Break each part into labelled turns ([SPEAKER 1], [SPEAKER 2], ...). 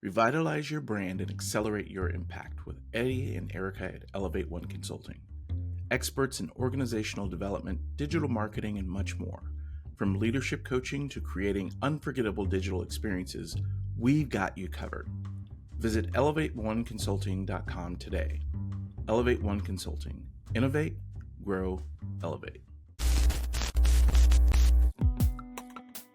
[SPEAKER 1] Revitalize your brand and accelerate your impact with Eddy and Erica at Elevate One Consulting. Experts in organizational development, digital marketing, and much more. From leadership coaching to creating unforgettable digital experiences, we've got you covered. Visit elevateoneconsulting.com today. Elevate One Consulting. Innovate, grow, elevate.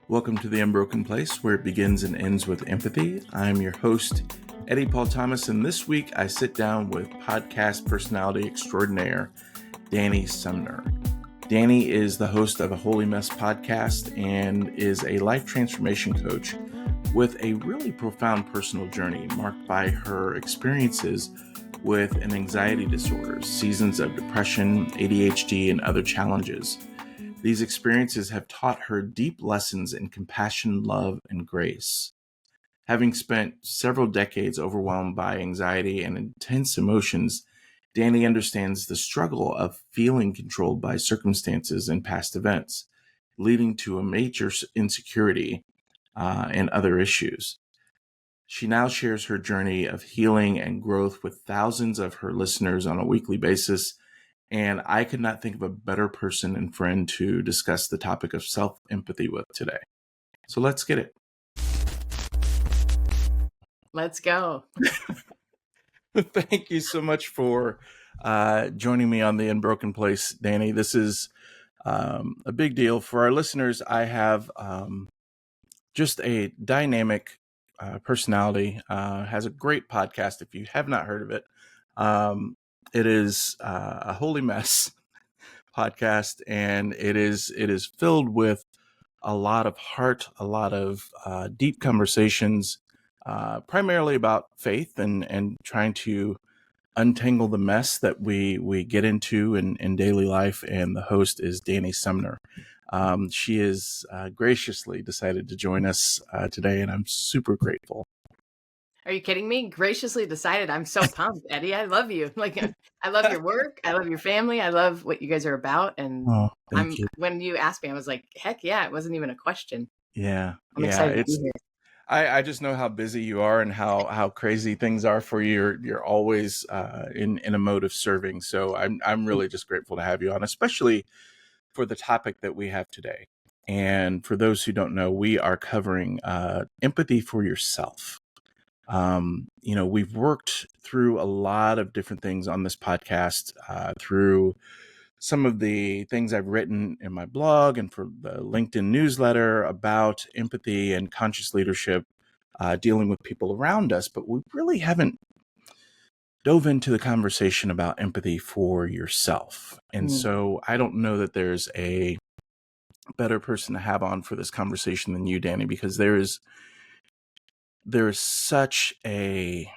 [SPEAKER 1] Welcome to the Unbroken Place, where it begins and ends with empathy. I'm your host, Eddy Paul Thomas, and this week I sit down with podcast personality extraordinaire, Dani Sumner. Dani is the host of a Holy Mess podcast and is a life transformation coach with a really profound personal journey marked by her experiences with an anxiety disorder, seasons of depression, ADHD, and other challenges. These experiences have taught her deep lessons in compassion, love, and grace. Having spent several decades overwhelmed by anxiety and intense emotions, Dani understands the struggle of feeling controlled by circumstances and past events, leading to a major insecurity and other issues. She now shares her journey of healing and growth with thousands of her listeners on a weekly basis, and I could not think of a better person and friend to discuss the topic of self-empathy with today. So let's get it.
[SPEAKER 2] Let's go.
[SPEAKER 1] Thank you so much for joining me on the Unbroken Place, Dani. This is a big deal for our listeners. I have just a dynamic personality, has a great podcast. If you have not heard of it, it is a Holy Mess podcast, and it is filled with a lot of heart, a lot of deep conversations, primarily about faith and trying to untangle the mess that we get into in daily life. And the host is Dani Sumner. She has graciously decided to join us today, and I'm super grateful.
[SPEAKER 2] Are you kidding me? Graciously decided. I'm so pumped, Eddy. I love you. I love your work. I love your family. I love what you guys are about. And
[SPEAKER 1] thank you.
[SPEAKER 2] When you asked me, I was like, heck yeah, it wasn't even a question.
[SPEAKER 1] Yeah.
[SPEAKER 2] I'm excited to be here.
[SPEAKER 1] I just know how busy you are and how crazy things are for you. You're always in a mode of serving. So I'm really just grateful to have you on, especially for the topic that we have today. And for those who don't know, we are covering empathy for yourself. We've worked through a lot of different things on this podcast, through some of the things I've written in my blog and for the LinkedIn newsletter about empathy and conscious leadership, dealing with people around us, but we really haven't dove into the conversation about empathy for yourself. And so I don't know that there's a better person to have on for this conversation than you, Dani, because there is such a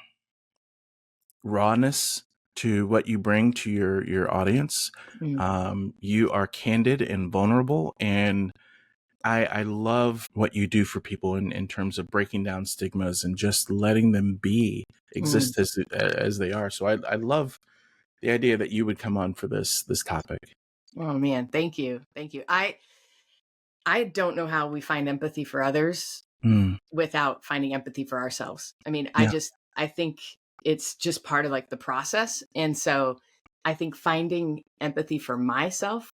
[SPEAKER 1] rawness to what you bring to your audience. You are candid and vulnerable, and I love what you do for people in terms of breaking down stigmas and just letting them exist as they are. So I love the idea that you would come on for this topic.
[SPEAKER 2] Oh man, thank you. I don't know how we find empathy for others without finding empathy for ourselves. I mean, I think it's just part of like the process. And so I think finding empathy for myself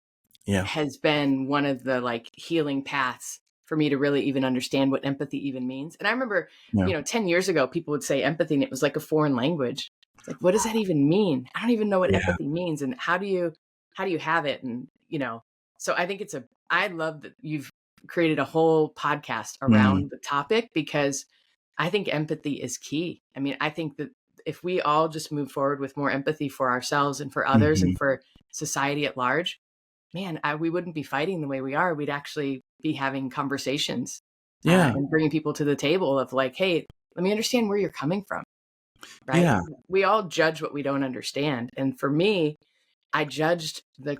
[SPEAKER 2] has been one of the like healing paths for me to really even understand what empathy even means. And I remember, 10 years ago, people would say empathy and it was like a foreign language. It's like, what does that even mean? I don't even know what empathy means. And how do you have it? And, so I think I love that you've created a whole podcast around the topic, because I think empathy is key. I mean, I think that if we all just move forward with more empathy for ourselves and for others and for society at large, man, we wouldn't be fighting the way we are. We'd actually be having conversations and bringing people to the table of like, hey, let me understand where you're coming from. Right. Yeah. We all judge what we don't understand. And for me, I judged the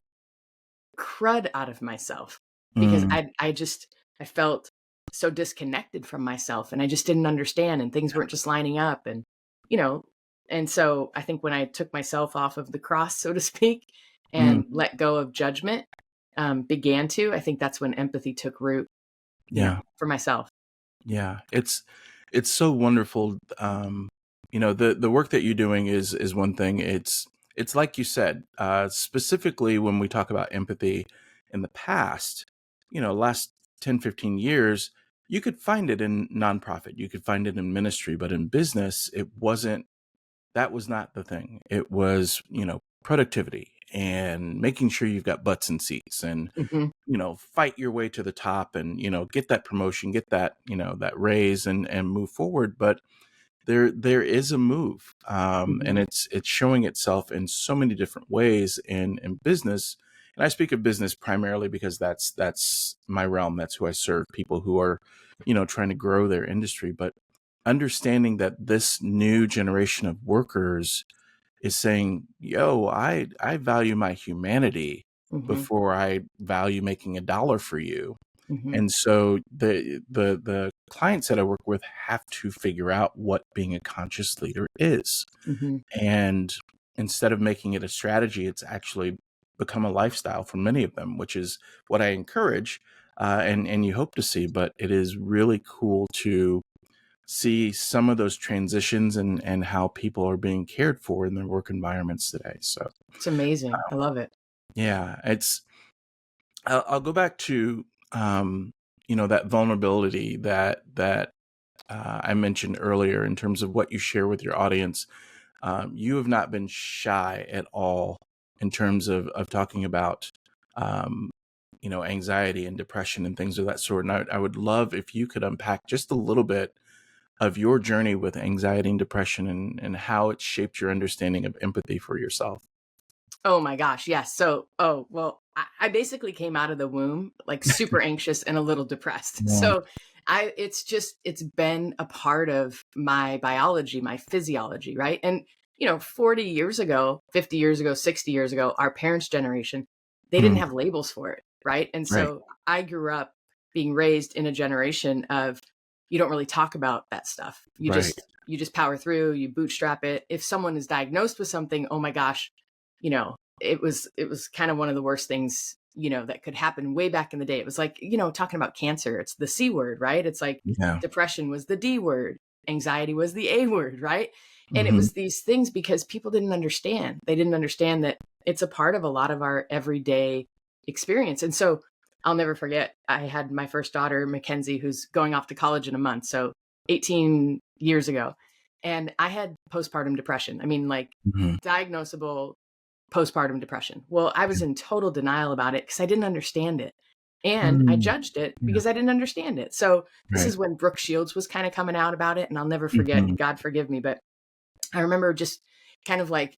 [SPEAKER 2] crud out of myself because I felt so disconnected from myself, and I just didn't understand, and things weren't just lining up. And, and so I think when I took myself off of the cross, so to speak, and let go of judgment, I think that's when empathy took root. For myself.
[SPEAKER 1] Yeah. It's so wonderful. The work that you're doing is one thing. It's like you said, specifically when we talk about empathy in the past, last 10, 15 years, you could find it in nonprofit, you could find it in ministry, but in business, that was not the thing. It was, productivity and making sure you've got butts and seats and,
[SPEAKER 2] Mm-hmm.
[SPEAKER 1] fight your way to the top and, get that promotion, get that, that raise and move forward. But there is a move,
[SPEAKER 2] Mm-hmm.
[SPEAKER 1] and it's showing itself in so many different ways in business. And I speak of business primarily because that's my realm. That's who I serve, people who are, trying to grow their industry. But understanding that this new generation of workers is saying, yo, I value my humanity
[SPEAKER 2] Mm-hmm.
[SPEAKER 1] before I value making a dollar for you.
[SPEAKER 2] Mm-hmm.
[SPEAKER 1] And so the clients that I work with have to figure out what being a conscious leader is.
[SPEAKER 2] Mm-hmm.
[SPEAKER 1] And instead of making it a strategy, it's actually become a lifestyle for many of them, which is what I encourage, and you hope to see. But it is really cool to see some of those transitions and how people are being cared for in their work environments today. So
[SPEAKER 2] It's amazing. I love it.
[SPEAKER 1] yeah, I'll go back to that vulnerability that I mentioned earlier in terms of what you share with your audience. You have not been shy at all in terms of talking about anxiety and depression and things of that sort. And I would love if you could unpack just a little bit of your journey with anxiety and depression and how it shaped your understanding of empathy for yourself.
[SPEAKER 2] Oh my gosh, yes. So, oh, well, I basically came out of the womb like super anxious and a little depressed.
[SPEAKER 1] Yeah.
[SPEAKER 2] So, it's been a part of my biology, my physiology, right? And 40 years ago, 50 years ago, 60 years ago, our parents' generation, they didn't
[SPEAKER 1] Mm,
[SPEAKER 2] have labels for it, right? And
[SPEAKER 1] right.
[SPEAKER 2] so I grew up being raised in a generation of you don't really talk about that stuff.
[SPEAKER 1] Right.
[SPEAKER 2] You just power through, you bootstrap it. If someone is diagnosed with something, oh my gosh, it was kind of one of the worst things, that could happen way back in the day. It was like, talking about cancer, it's the C word, right? It's like
[SPEAKER 1] Yeah.
[SPEAKER 2] depression was the D word, anxiety was the A word, right? And it
[SPEAKER 1] Hmm.
[SPEAKER 2] was these things because people didn't understand. They didn't understand that it's a part of a lot of our everyday experience. And so I'll never forget, I had my first daughter, Mackenzie, who's going off to college in a month. So 18 years ago. And I had postpartum depression. I mean, like
[SPEAKER 1] Hmm.
[SPEAKER 2] diagnosable postpartum depression. Well, I was in total denial about it because I didn't understand it. And I
[SPEAKER 1] Mm,
[SPEAKER 2] judged it
[SPEAKER 1] yeah.
[SPEAKER 2] because I didn't understand it. So this
[SPEAKER 1] Right.
[SPEAKER 2] is when Brooke Shields was kind of coming out about it. And I'll never forget,
[SPEAKER 1] Hmm.
[SPEAKER 2] and God forgive me, but I remember just kind of like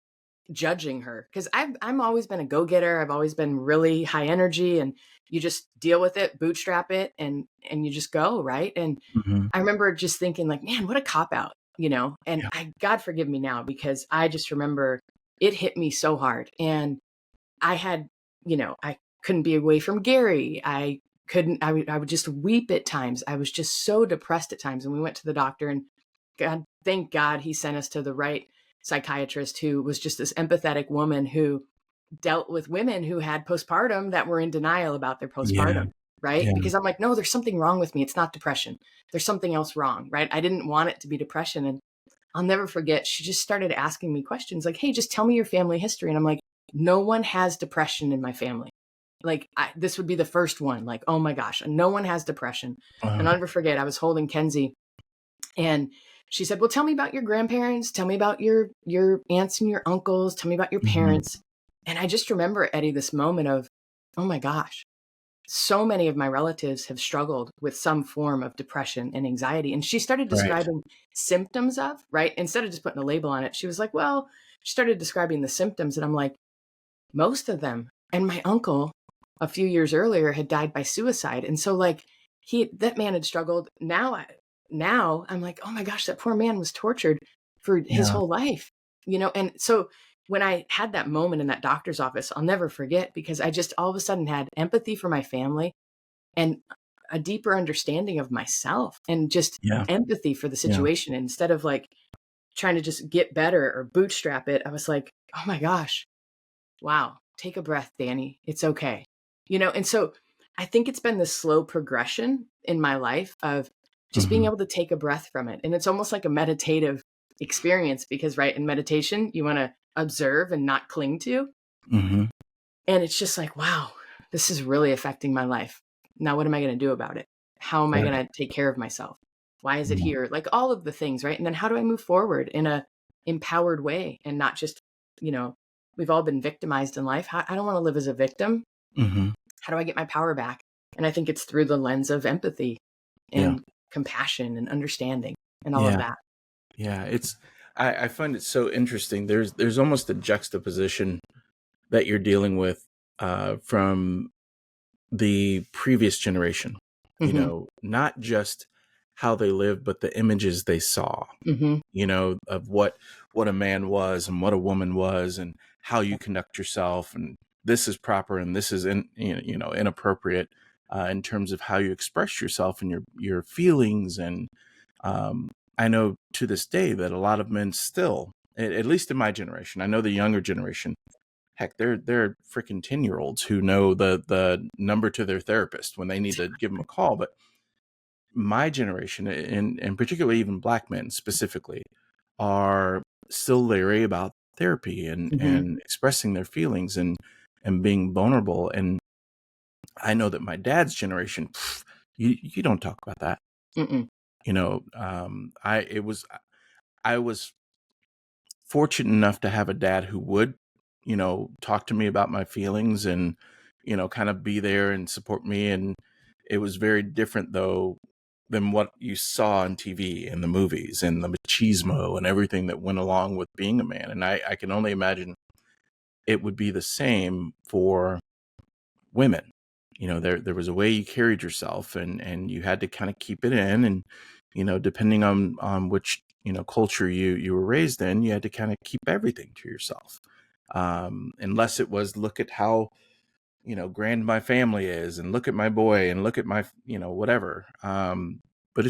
[SPEAKER 2] judging her because I'm always been a go-getter. I've always been really high energy, and you just deal with it, bootstrap it, and you just go, right? And
[SPEAKER 1] Hmm.
[SPEAKER 2] I remember just thinking like, man, what a cop out, and
[SPEAKER 1] Yeah.
[SPEAKER 2] God forgive me now because I just remember it hit me so hard. And I had, I couldn't be away from Gary. I would just weep at times. I was just so depressed at times. And we went to the doctor, and thank God he sent us to the right psychiatrist who was just this empathetic woman who dealt with women who had postpartum that were in denial about their
[SPEAKER 1] Yeah.
[SPEAKER 2] postpartum, right?
[SPEAKER 1] Yeah.
[SPEAKER 2] Because I'm like, no, there's something wrong with me. It's not depression. There's something else wrong, right? I didn't want it to be depression. And I'll never forget, she just started asking me questions like, hey, just tell me your family history. And I'm like, no one has depression in my family. Like, this would be the first one. Like, oh my gosh, no one has depression. And I'll never forget, I was holding Kenzie, and she said, well, tell me about your grandparents. Tell me about your aunts and your uncles. Tell me about your
[SPEAKER 1] Hmm.
[SPEAKER 2] parents. And I just remember, Eddie, this moment of, oh my gosh, so many of my relatives have struggled with some form of depression and anxiety. And she started
[SPEAKER 1] Right.
[SPEAKER 2] describing symptoms of, right? Instead of just putting a label on it, she was like, well, she started describing the symptoms. And I'm like, most of them. And my uncle, a few years earlier, had died by suicide. And so, like, that man had struggled. Now I'm like, oh my gosh, that poor man was tortured for his
[SPEAKER 1] Yeah.
[SPEAKER 2] whole life, And so when I had that moment in that doctor's office, I'll never forget because I just all of a sudden had empathy for my family and a deeper understanding of myself and just
[SPEAKER 1] Yeah.
[SPEAKER 2] empathy for the
[SPEAKER 1] Yeah.
[SPEAKER 2] situation. Instead of like trying to just get better or bootstrap it, I was like, oh my gosh, wow, take a breath, Dani. It's okay. And so I think it's been this slow progression in my life of just being able to take a breath from it. And it's almost like a meditative experience because, right, in meditation, you want to observe and not cling to. And it's just like, wow, this is really affecting my life. Now, what am I going to do about it? How am I going to take care of myself? Why is it here? Like all of the things, right? And then how do I move forward in a empowered way and not just, we've all been victimized in life. I don't want to live as a victim. How do I get my power back? And I think it's through the lens of empathy and compassion and understanding and all of that.
[SPEAKER 1] Yeah, I find it so interesting. There's almost a juxtaposition that you're dealing with from the previous generation. Not just how they lived, but the images they saw. Of what a man was and what a woman was, and how you conduct yourself, and this is proper and this is inappropriate in terms of how you express yourself and your feelings. And I know to this day that a lot of men still, at least in my generation, I know the younger generation, heck, they're freaking 10-year-olds who know the number to their therapist when they need to give them a call. But my generation, and particularly even Black men specifically, are still leery about therapy and expressing their feelings and being vulnerable. And I know that my dad's generation, you don't talk about that. I was fortunate enough to have a dad who would, talk to me about my feelings and, kind of be there and support me. And it was very different though than what you saw on TV and the movies and the machismo and everything that went along with being a man. And I can only imagine it would be the same for women. There was a way you carried yourself and you had to kind of keep it in. And, depending on which, culture you were raised in, you had to kind of keep everything to yourself. Unless it was, look at how, grand my family is, and look at my boy, and look at my, whatever. But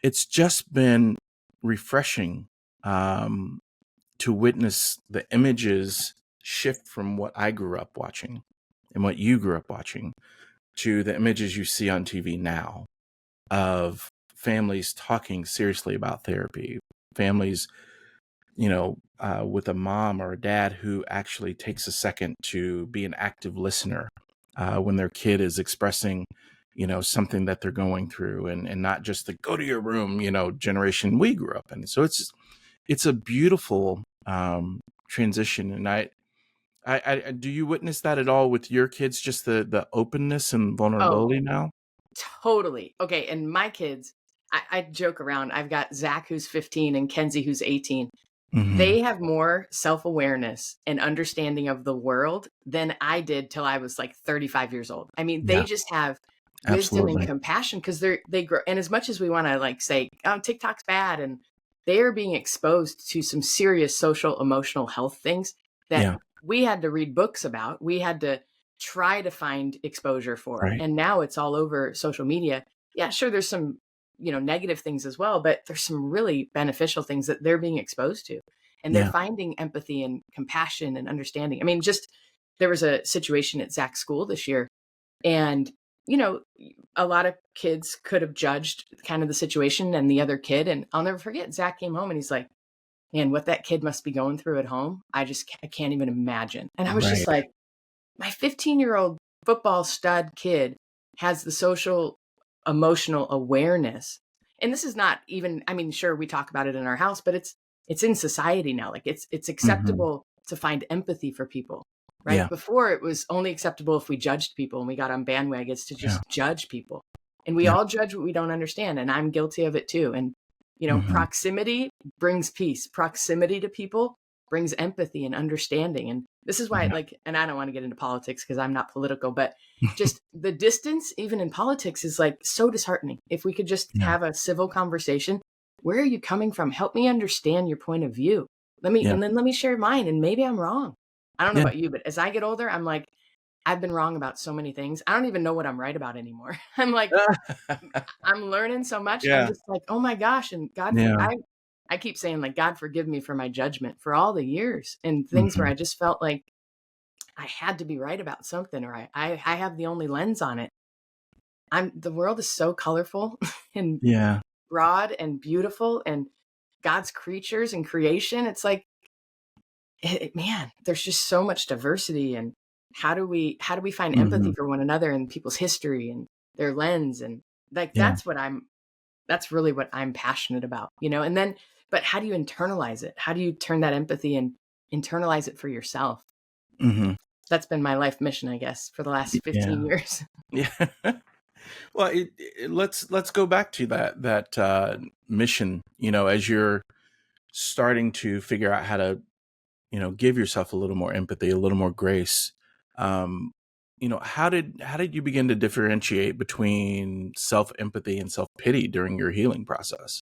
[SPEAKER 1] it's just been refreshing to witness the images shift from what I grew up watching and what you grew up watching to the images you see on TV now of families talking seriously about therapy, families, with a mom or a dad who actually takes a second to be an active listener when their kid is expressing, something that they're going through, and not just the go to your room, generation we grew up in. So it's a beautiful transition. And I do you witness that at all with your kids, just the openness and vulnerability now?
[SPEAKER 2] Totally. Okay. And my kids, I joke around. I've got Zach, who's 15, and Kenzie, who's 18. They have more self-awareness and understanding of the world than I did till I was like 35 years old. I mean, they just have wisdom and compassion because they grow. And as much as we want to like say, oh, TikTok's bad, and they are being exposed to some serious social, emotional health things that we had to read books about. We had to try to find exposure for.
[SPEAKER 1] Right.
[SPEAKER 2] And now it's all over social media. Yeah, sure, there's some, negative things as well, but there's some really beneficial things that they're being exposed to. And they're finding empathy and compassion and understanding. I mean, just there was a situation at Zach's school this year, and a lot of kids could have judged kind of the situation and the other kid. And I'll never forget, Zach came home and he's like, man, what that kid must be going through at home, I can't even imagine. And I was just like, my 15-year-old football stud kid has the social emotional awareness. And this is not even, I mean, sure, we talk about it in our house, but it's in society now. Like it's acceptable to find empathy for people, right? Before it was only acceptable if we judged people, and we got on bandwagons to just judge people. And we all judge what we don't understand. And I'm guilty of it too. And, proximity brings peace. Proximity to people brings empathy and understanding. And this is why, and I don't want to get into politics because I'm not political, but just the distance, even in politics, is like so disheartening. If we could just have a civil conversation, where are you coming from? Help me understand your point of view. And then let me share mine. And maybe I'm wrong. I don't know about you, but as I get older, I'm like, I've been wrong about so many things. I don't even know what I'm right about anymore. I'm like, I'm learning so much. I'm just like, oh my gosh. And God, I keep saying, like, God, forgive me for my judgment for all the years and things where I just felt like I had to be right about something, or I have the only lens on it. the world is so colorful and
[SPEAKER 1] Yeah.
[SPEAKER 2] broad and beautiful, and God's creatures and creation. It's like, man, there's just so much diversity. And how do we find
[SPEAKER 1] Hmm.
[SPEAKER 2] empathy for one another and people's history and their lens? And like,
[SPEAKER 1] Yeah.
[SPEAKER 2] that's really what I'm passionate about, and then, but how do you internalize it? How do you turn that empathy and internalize it for yourself?
[SPEAKER 1] Hmm.
[SPEAKER 2] That's been my life mission, I guess, for the last 15
[SPEAKER 1] Yeah.
[SPEAKER 2] years.
[SPEAKER 1] Yeah. Well, let's go back to that mission. As you're starting to figure out how to, give yourself a little more empathy, a little more grace. Um, how did you begin to differentiate between self empathy and self pity during your healing process?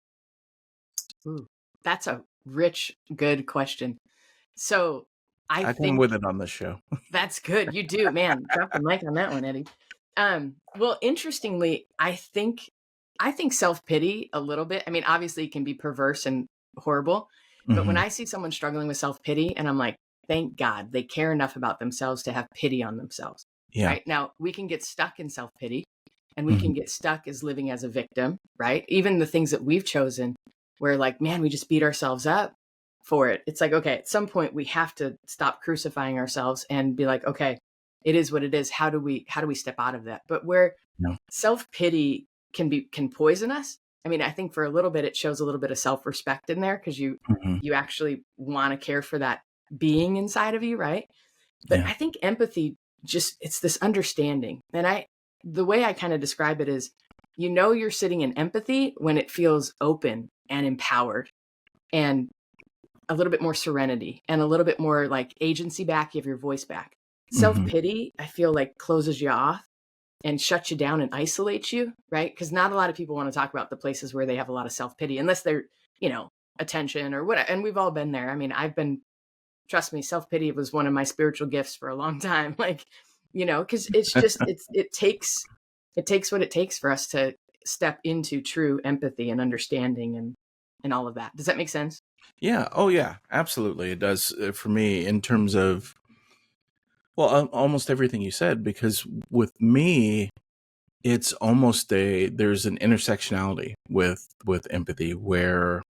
[SPEAKER 2] Ooh, that's a rich, good question. So I
[SPEAKER 1] I come
[SPEAKER 2] think
[SPEAKER 1] with it on this show.
[SPEAKER 2] that's good. You do, man. Drop the mic on that one, Eddie. Well, interestingly, I think self-pity a little bit. I mean, obviously it can be perverse and horrible, but when
[SPEAKER 1] Hmm.
[SPEAKER 2] I see someone struggling with self-pity and I'm like, thank God they care enough about themselves to have pity on themselves.
[SPEAKER 1] Yeah.
[SPEAKER 2] Right? Now, we can get stuck in self-pity and we
[SPEAKER 1] Hmm.
[SPEAKER 2] can get stuck as living as a victim, right? Even the things that we've chosen where like, man, we just beat ourselves up for it. It's like, okay, at some point we have to stop crucifying ourselves and be like, okay, it is what it is. How do we step out of that? But where
[SPEAKER 1] No.
[SPEAKER 2] self-pity can poison us. I mean, I think for a little bit it shows a little bit of self-respect in there because you
[SPEAKER 1] Hmm.
[SPEAKER 2] you actually want to care for that being inside of you, right? But
[SPEAKER 1] Yeah.
[SPEAKER 2] I think empathy, just it's this understanding. And the way I kind of describe it is, you're sitting in empathy when it feels open and empowered and a little bit more serenity and a little bit more like agency back. You have your voice back.
[SPEAKER 1] Hmm.
[SPEAKER 2] Self-pity, I feel like closes you off and shuts you down and isolates you, right? Because not a lot of people want to talk about the places where they have a lot of self-pity unless they're, attention or what. And we've all been there. I mean, trust me, self-pity was one of my spiritual gifts for a long time. Like, because it's just, it takes what it takes for us to step into true empathy and understanding and all of that. Does that make sense?
[SPEAKER 1] Yeah. Oh, yeah. Absolutely, it does for me in terms of almost everything you said. Because with me, it's almost there's an intersectionality with empathy where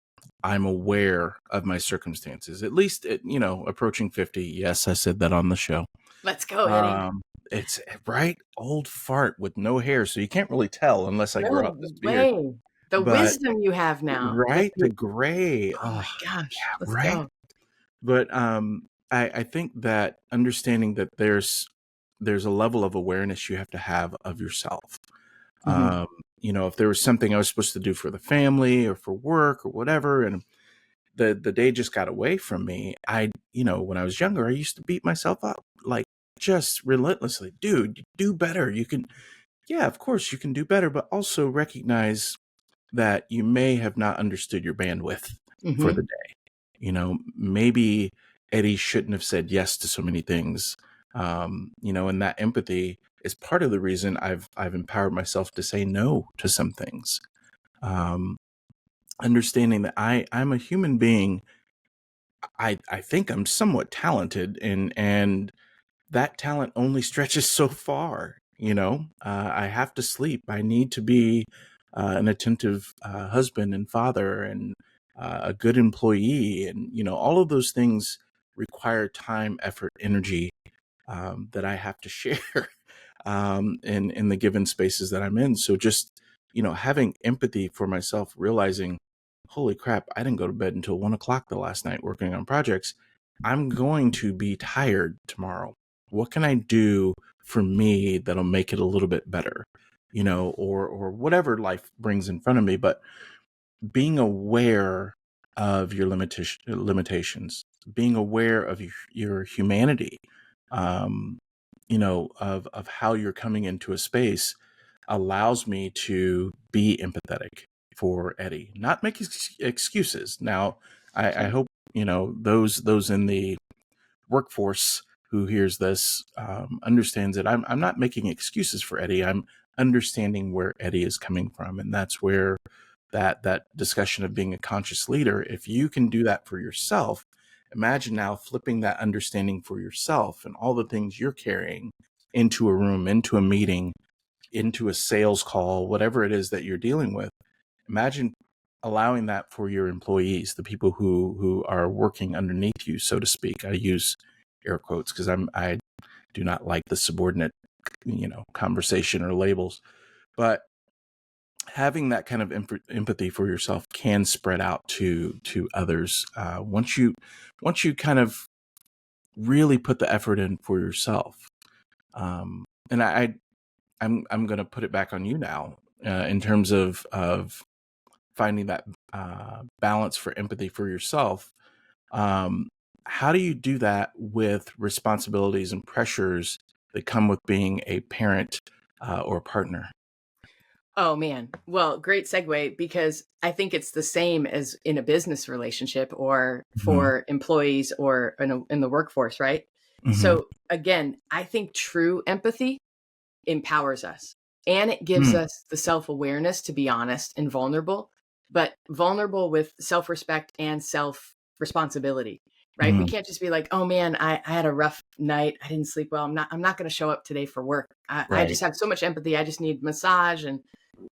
[SPEAKER 1] I'm aware of my circumstances. At least, approaching 50. Yes, I said that on the show.
[SPEAKER 2] Let's go, Eddie.
[SPEAKER 1] Um, it's right, old fart with no hair, so you can't really tell unless I grow
[SPEAKER 2] No
[SPEAKER 1] out this beard.
[SPEAKER 2] way. The
[SPEAKER 1] But
[SPEAKER 2] wisdom you have now.
[SPEAKER 1] right, the gray.
[SPEAKER 2] Oh
[SPEAKER 1] Oh,
[SPEAKER 2] my gosh.
[SPEAKER 1] yeah,
[SPEAKER 2] Let's
[SPEAKER 1] right.
[SPEAKER 2] go.
[SPEAKER 1] But I think that understanding that there's a level of awareness you have to have of yourself.
[SPEAKER 2] Hmm.
[SPEAKER 1] Um, if there was something I was supposed to do for the family or for work or whatever, and the day just got away from me, when I was younger, I used to beat myself up like just relentlessly. Dude, you do better. You can, yeah, of course you can do better, but also recognize that you may have not understood your bandwidth for the
[SPEAKER 2] Hmm.
[SPEAKER 1] day. Maybe Eddie shouldn't have said yes to so many things. And that empathy is part of the reason I've empowered myself to say no to some things. Um, Understanding that I'm a human being. I think I'm somewhat talented, and that talent only stretches so far. I have to sleep. I need to be an attentive husband and father, and a good employee, and all of those things require time, effort, energy, that I have to share in the given spaces that I'm in. So just having empathy for myself, realizing, holy crap, I didn't go to bed until 1 o'clock the last night working on projects. I'm going to be tired tomorrow. What can I do for me that'll make it a little bit better? Or whatever life brings in front of me. But being aware of your limitations, being aware of your humanity, of how you're coming into a space allows me to be empathetic for Eddie, not make excuses. Now, I hope those in the workforce who hears this understands that I'm not making excuses for Eddie. I'm understanding where Eddie is coming from, and that's where that discussion of being a conscious leader. If you can do that for yourself, imagine now flipping that understanding for yourself and all the things you're carrying into a room, into a meeting, into a sales call, whatever it is that you're dealing with, imagine allowing that for your employees, the people who are working underneath you, so to speak. I use air quotes because I do not like the subordinate, conversation or labels, but having that kind of empathy for yourself can spread out to others once you kind of really put the effort in for yourself. And I'm going to put it back on you now in terms of finding that balance for empathy for yourself. How do you do that with responsibilities and pressures that come with being a parent or partner?
[SPEAKER 2] Oh man. Well, great segue, because I think it's the same as in a business relationship or
[SPEAKER 1] Mm-hmm.
[SPEAKER 2] for employees or in the workforce, right?
[SPEAKER 1] Mm-hmm.
[SPEAKER 2] So again, I think true empathy empowers us, and it gives
[SPEAKER 1] Mm.
[SPEAKER 2] us the self-awareness to be honest and vulnerable, but vulnerable with self-respect and self-responsibility, right? We
[SPEAKER 1] Mm.
[SPEAKER 2] can't just be like, oh man, I had a rough night, I didn't sleep well, I'm not going to show up today for work. I
[SPEAKER 1] Right.
[SPEAKER 2] just have so much empathy, I just need massage and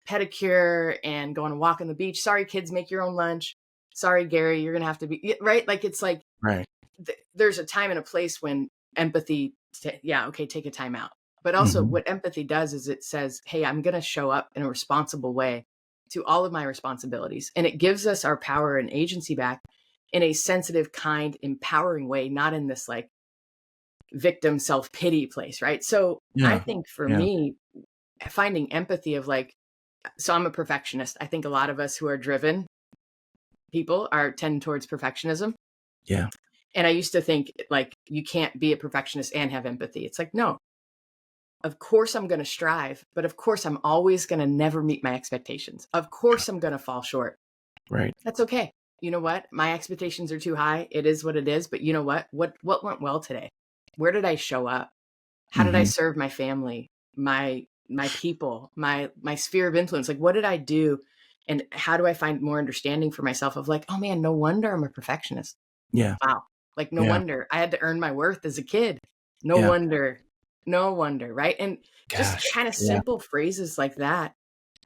[SPEAKER 2] pedicure and go on a walk on the beach. Sorry, kids, make your own lunch. Sorry, Gary, you're going to have to be right. Like, it's like,
[SPEAKER 1] Right.
[SPEAKER 2] there's a time and a place when empathy, okay, take a time out. But also,
[SPEAKER 1] Mm-hmm.
[SPEAKER 2] what empathy does is it says, hey, I'm going to show up in a responsible way to all of my responsibilities. And it gives us our power and agency back in a sensitive, kind, empowering way, not in this like victim self pity place. Right. So I
[SPEAKER 1] Yeah.
[SPEAKER 2] think for
[SPEAKER 1] Yeah.
[SPEAKER 2] me, finding empathy of like, so I'm a perfectionist. I think a lot of us who are driven people are tend towards perfectionism.
[SPEAKER 1] Yeah.
[SPEAKER 2] And I used to think like you can't be a perfectionist and have empathy. It's like, no, of course I'm going to strive, but of course I'm always going to never meet my expectations. Of course I'm going to fall short.
[SPEAKER 1] Right.
[SPEAKER 2] That's okay. You know what? My expectations are too high. It is what it is. But you know what? What went well today? Where did I show up? How did I
[SPEAKER 1] Mm-hmm.
[SPEAKER 2] serve my family, my people, my sphere of influence? Like, what did I do? And how do I find more understanding for myself of like, oh man, no wonder I'm a perfectionist.
[SPEAKER 1] Yeah.
[SPEAKER 2] Wow. Like, no
[SPEAKER 1] Yeah.
[SPEAKER 2] wonder I had to earn my worth as a kid. No
[SPEAKER 1] Yeah.
[SPEAKER 2] wonder, no wonder. Right. And just
[SPEAKER 1] Gosh.
[SPEAKER 2] kind of
[SPEAKER 1] Yeah.
[SPEAKER 2] simple phrases like that,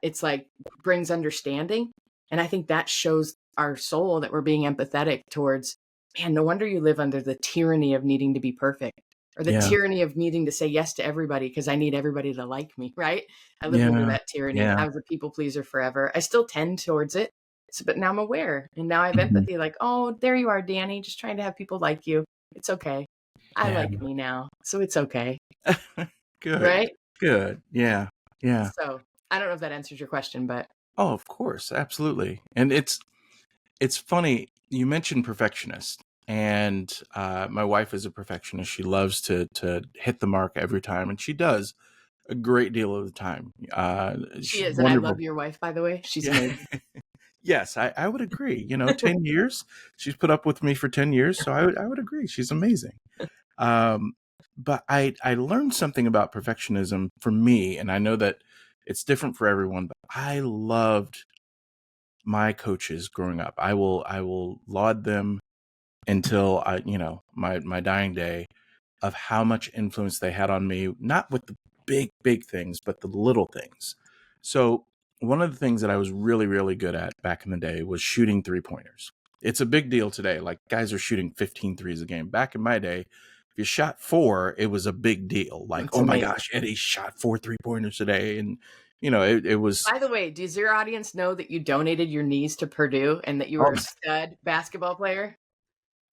[SPEAKER 2] it's like brings understanding. And I think that shows our soul that we're being empathetic towards, man, no wonder you live under the tyranny of needing to be perfect, or the
[SPEAKER 1] Yeah.
[SPEAKER 2] tyranny of needing to say yes to everybody because I need everybody to like me, right? I lived under
[SPEAKER 1] Yeah.
[SPEAKER 2] that tyranny.
[SPEAKER 1] Yeah.
[SPEAKER 2] I was a people pleaser forever. I still tend towards it. So, but now I'm aware and now I have
[SPEAKER 1] Mm-hmm.
[SPEAKER 2] empathy, like, oh, there you are, Dani, just trying to have people like you. It's okay. I
[SPEAKER 1] Yeah.
[SPEAKER 2] like me now. So it's okay.
[SPEAKER 1] Good.
[SPEAKER 2] Right.
[SPEAKER 1] Good. Yeah. Yeah.
[SPEAKER 2] So I don't know if that answers your question, but
[SPEAKER 1] Oh, of course. Absolutely. And it's funny. You mentioned perfectionist, and my wife is a perfectionist. She loves to hit the mark every time, and she does a great deal of the time.
[SPEAKER 2] she
[SPEAKER 1] She's
[SPEAKER 2] is. And I
[SPEAKER 1] wonderful.
[SPEAKER 2] love your wife, by the way. She's
[SPEAKER 1] Yeah.
[SPEAKER 2] amazing.
[SPEAKER 1] Yes, I would agree. 10 years. She's put up with me for 10 years, so I would agree. She's amazing. Um, but I learned something about perfectionism for me, and I know that it's different for everyone, but I loved my coaches growing up. I will laud them until my dying day, of how much influence they had on me, not with the big things, but the little things. So one of the things that I was really, really good at back in the day was shooting 3-pointers. It's a big deal today. Like, guys are shooting 15 threes a game. Back in my day, if you shot 4, it was a big deal. Like,
[SPEAKER 2] It's
[SPEAKER 1] oh my
[SPEAKER 2] amazing.
[SPEAKER 1] gosh, Eddy shot 4 3-pointers today. And, it was,
[SPEAKER 2] By the way, does your audience know that you donated your knees to Purdue and that you were
[SPEAKER 1] oh,
[SPEAKER 2] a stud basketball player?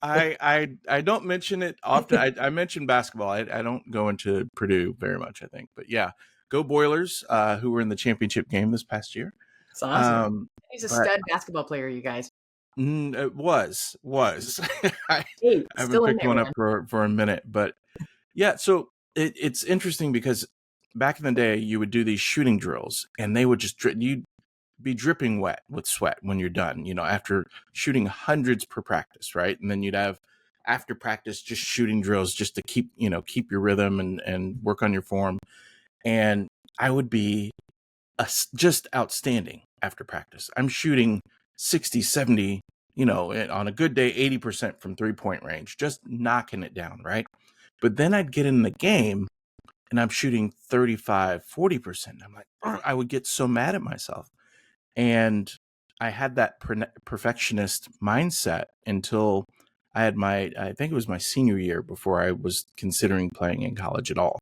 [SPEAKER 1] I don't mention it often. I mention basketball. I don't go into Purdue very much, I think. But yeah, go Boilers, who were in the championship game this past year.
[SPEAKER 2] It's awesome. He's a
[SPEAKER 1] But
[SPEAKER 2] stud basketball player, you guys.
[SPEAKER 1] it was. I,
[SPEAKER 2] Hey,
[SPEAKER 1] I haven't
[SPEAKER 2] still in
[SPEAKER 1] picked
[SPEAKER 2] there,
[SPEAKER 1] one up
[SPEAKER 2] man.
[SPEAKER 1] for a minute. But yeah, so it's interesting because back in the day, you would do these shooting drills, and they would you'd be dripping wet with sweat when you're done, after shooting hundreds per practice, right? And then you'd have after practice just shooting drills just to keep your rhythm and work on your form. And I would be just outstanding after practice. I'm shooting 60, 70, on a good day, 80% from 3-point range, just knocking it down, right? But then I'd get in the game and I'm shooting 35, 40%. I'm like, I would get so mad at myself. And I had that perfectionist mindset until I think it was my senior year before I was considering playing in college at all.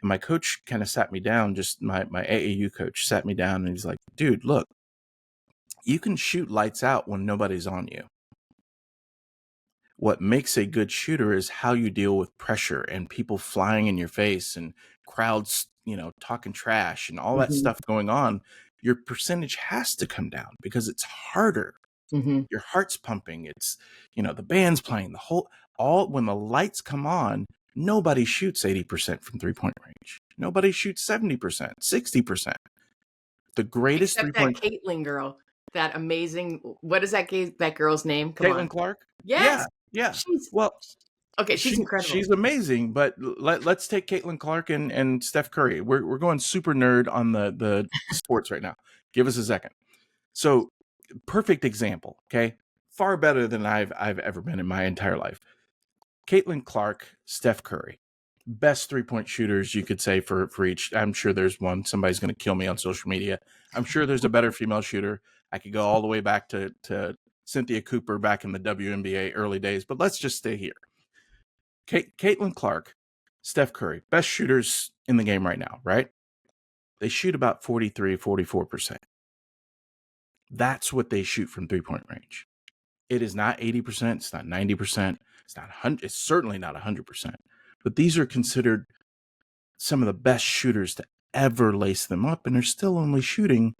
[SPEAKER 1] And my coach kind of sat me down, just my AAU coach sat me down, and he's like, dude, look, you can shoot lights out when nobody's on you. What makes a good shooter is how you deal with pressure and people flying in your face and crowds, talking trash and all that stuff going on. Your percentage has to come down because it's harder. Your heart's pumping. It's, the band's playing, when the lights come on, nobody shoots 80% from 3-point range. Nobody shoots 70%, 60%. The greatest
[SPEAKER 2] Except that
[SPEAKER 1] 3-point.
[SPEAKER 2] Caitlin girl, that amazing, what is that girl's name? Come on.
[SPEAKER 1] Caitlin Clark?
[SPEAKER 2] Yes.
[SPEAKER 1] Yeah.
[SPEAKER 2] She's
[SPEAKER 1] Well,
[SPEAKER 2] okay. She's incredible.
[SPEAKER 1] She's amazing, but let's take Caitlin Clark and Steph Curry. We're going super nerd on the sports right now. Give us a second. So, perfect example, okay? Far better than I've ever been in my entire life. Caitlin Clark, Steph Curry. Best 3-point shooters you could say for each. I'm sure there's one. Somebody's going to kill me on social media. I'm sure there's a better female shooter. I could go all the way back to Cynthia Cooper back in the WNBA early days, but let's just stay here. Caitlin Clark, Steph Curry, best shooters in the game right now, right? They shoot about 43, 44%. That's what they shoot from 3-point range. It is not 80%. It's not 90%. It's not 100. It's certainly not 100%. But these are considered some of the best shooters to ever lace them up, and they're still only shooting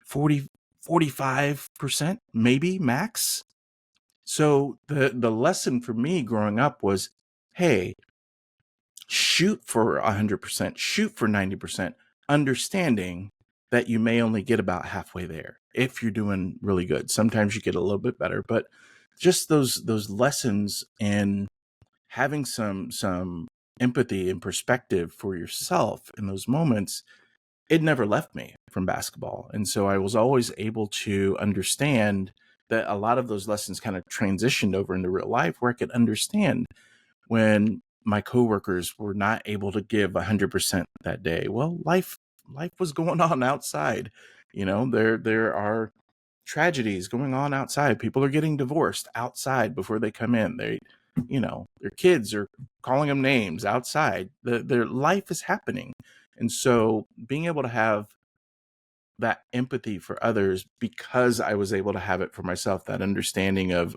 [SPEAKER 1] 40, 45%, maybe max. So the lesson for me growing up was, hey, shoot for 100%, shoot for 90%, understanding that you may only get about halfway there if you're doing really good. Sometimes you get a little bit better, but just those lessons and having some empathy and perspective for yourself in those moments, it never left me from basketball. And so I was always able to understand that a lot of those lessons kind of transitioned over into real life, where I could understand when my coworkers were not able to give 100% that day. Well, life was going on outside. There are tragedies going on outside. People are getting divorced outside before they come in. Their kids are calling them names outside. Their life is happening. And so being able to have that empathy for others, because I was able to have it for myself, that understanding of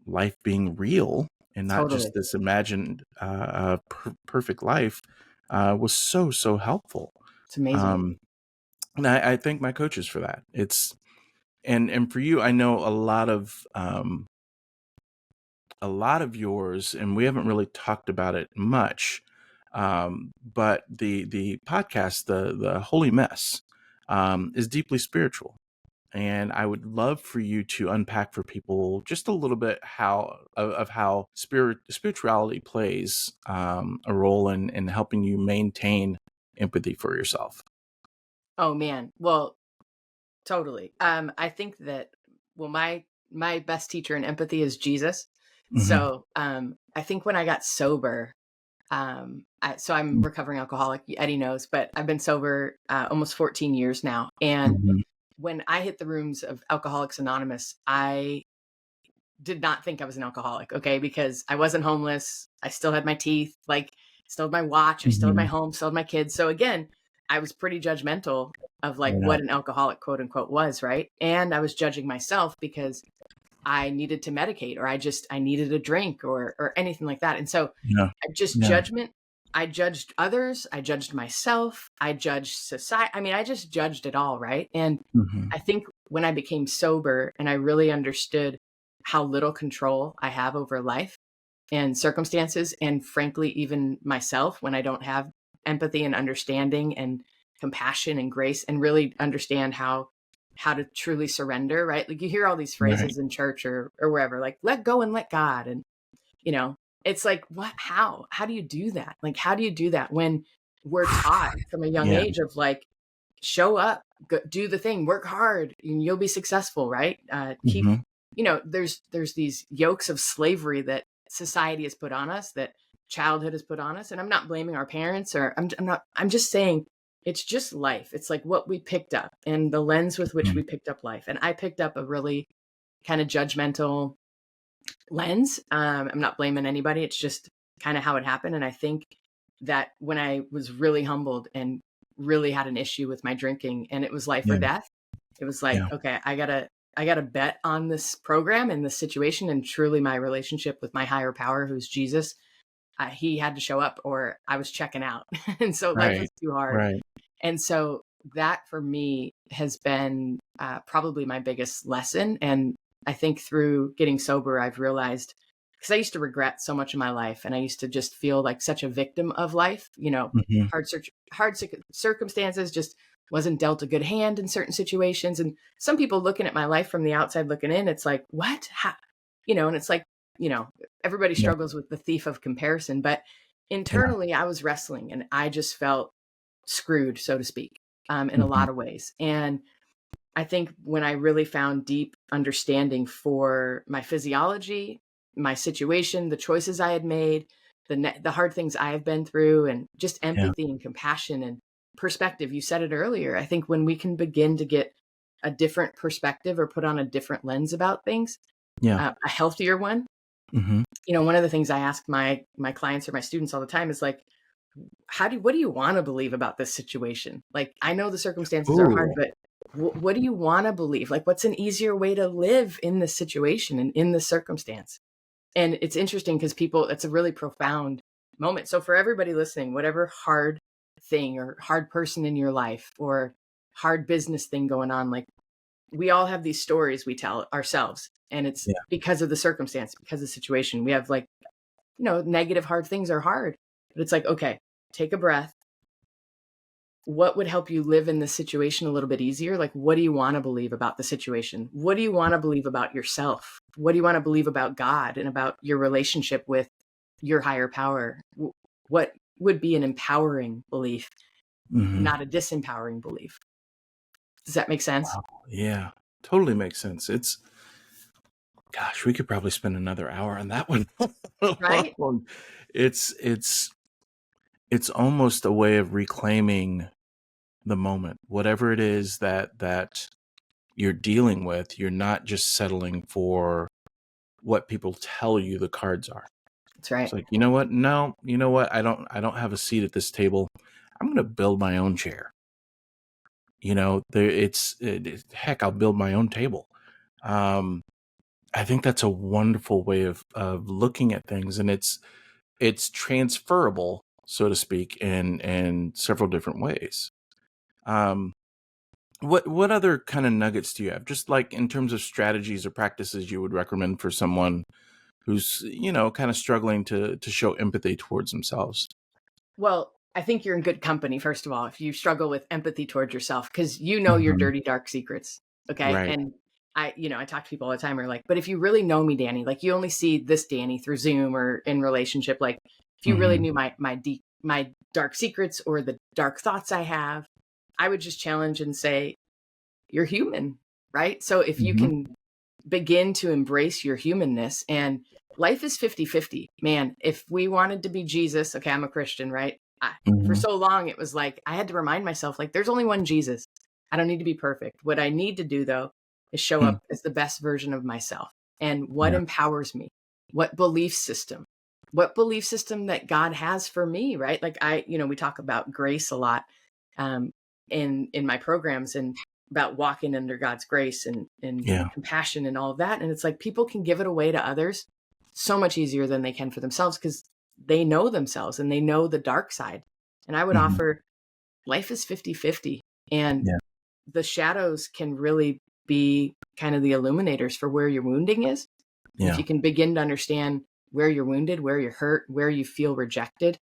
[SPEAKER 1] life being real and not just this imagined perfect life, was so helpful.
[SPEAKER 2] It's amazing.
[SPEAKER 1] And I thank my coaches for that. And for you, I know a lot of yours, and we haven't really talked about it much, but the podcast, the Holy Mess, is deeply spiritual. And I would love for you to unpack for people just a little bit of how spirituality plays a role in helping you maintain empathy for yourself.
[SPEAKER 2] Oh man, well, totally. I think that my best teacher in empathy is Jesus. So I think when I got sober, so I'm recovering alcoholic. Eddie knows, but I've been sober almost 14 years now, and when I hit the rooms of Alcoholics Anonymous, I did not think I was an alcoholic, okay? Because I wasn't homeless. I still had my teeth, still had my watch. I still had my home, still had my kids. So again, I was pretty judgmental of what an alcoholic, quote unquote, was, right? And I was judging myself because I needed to medicate, or I needed a drink or anything like that. And so judgment. I judged others. I judged myself. I judged society. I mean, I just judged it all, right? And I think when I became sober and I really understood how little control I have over life and circumstances, and frankly, even myself, when I don't have empathy and understanding and compassion and grace, and really understand how to truly surrender, right? Like you hear all these phrases in church or wherever, like let go and let God. And, it's like, what, how do you do that? Like, how do you do that when we're taught from a young age of show up, do the thing, work hard, and you'll be successful, right? There's these yokes of slavery that society has put on us that childhood has put on us. And I'm not blaming our parents, or I'm just saying it's just life. It's like what we picked up and the lens with which we picked up life. And I picked up a really kind of judgmental lens. I'm not blaming anybody. It's just kind of how it happened. And I think that when I was really humbled and really had an issue with my drinking, and it was life or death, it was like, okay, I gotta bet on this program and this situation, and truly my relationship with my higher power, who's Jesus. He had to show up or I was checking out. And so life was too hard.
[SPEAKER 1] Right.
[SPEAKER 2] And so that for me has been probably my biggest lesson. And I think through getting sober, I've realized, because I used to regret so much of my life, and I used to just feel like such a victim of life, hard circumstances, just wasn't dealt a good hand in certain situations. And some people looking at my life from the outside looking in, it's like, what? How? And it's like, everybody struggles with the thief of comparison, but internally I was wrestling and I just felt screwed, so to speak, in a lot of ways. And I think when I really found deep understanding for my physiology, my situation, the choices I had made, the hard things I have been through, and just empathy and compassion and perspective. You said it earlier. I think when we can begin to get a different perspective or put on a different lens about things, a healthier one. One of the things I ask my clients or my students all the time is like, what do you want to believe about this situation? Like, I know the circumstances are hard, but what do you want to believe? Like, what's an easier way to live in this situation and in this circumstance? And it's interesting because it's a really profound moment. So for everybody listening, whatever hard thing or hard person in your life or hard business thing going on, like, we all have these stories we tell ourselves, and it's because of the circumstance, because of the situation. We have like, negative, hard things are hard, but it's like, okay, take a breath. What would help you live in this situation a little bit easier? Like, what do you want to believe about the situation? What do you want to believe about yourself? What do you want to believe about God and about your relationship with your higher power? What would be an empowering belief, not a disempowering belief? Does that make sense?
[SPEAKER 1] Wow. Yeah, totally makes sense. Gosh, we could probably spend another hour on that one.
[SPEAKER 2] Right?
[SPEAKER 1] It's almost a way of reclaiming the moment. Whatever it is that you're dealing with, you're not just settling for what people tell you the cards are.
[SPEAKER 2] That's right.
[SPEAKER 1] It's like, you know what? No, you know what? I don't have a seat at this table. I'm going to build my own chair. Heck, I'll build my own table. I think that's a wonderful way of looking at things, and it's transferable, so to speak, in several different ways. What other kind of nuggets do you have? Just like in terms of strategies or practices you would recommend for someone who's, kind of struggling to show empathy towards themselves?
[SPEAKER 2] Well, I think you're in good company, first of all, if you struggle with empathy towards yourself, because your dirty, dark secrets. Okay.
[SPEAKER 1] Right.
[SPEAKER 2] And I talk to people all the time who are like, but if you really know me, Dani, like you only see this Dani through Zoom or in relationship. Like if you really knew my dark secrets or the dark thoughts I have, I would just challenge and say, you're human, right? So if you can begin to embrace your humanness, and life is 50-50, man. If we wanted to be Jesus, okay, I'm a Christian, right? For so long, it was like, I had to remind myself, like, there's only one Jesus. I don't need to be perfect. What I need to do though, is show up as the best version of myself. And what empowers me? What belief system that God has for me, right? Like we talk about grace a lot in my programs, and about walking under God's grace and compassion and all of that. And it's like, people can give it away to others so much easier than they can for themselves, because they know themselves and they know the dark side. And I would offer, life is 50-50, and the shadows can really be kind of the illuminators for where your wounding is. If you can begin to understand where you're wounded, where you're hurt, where you feel rejected,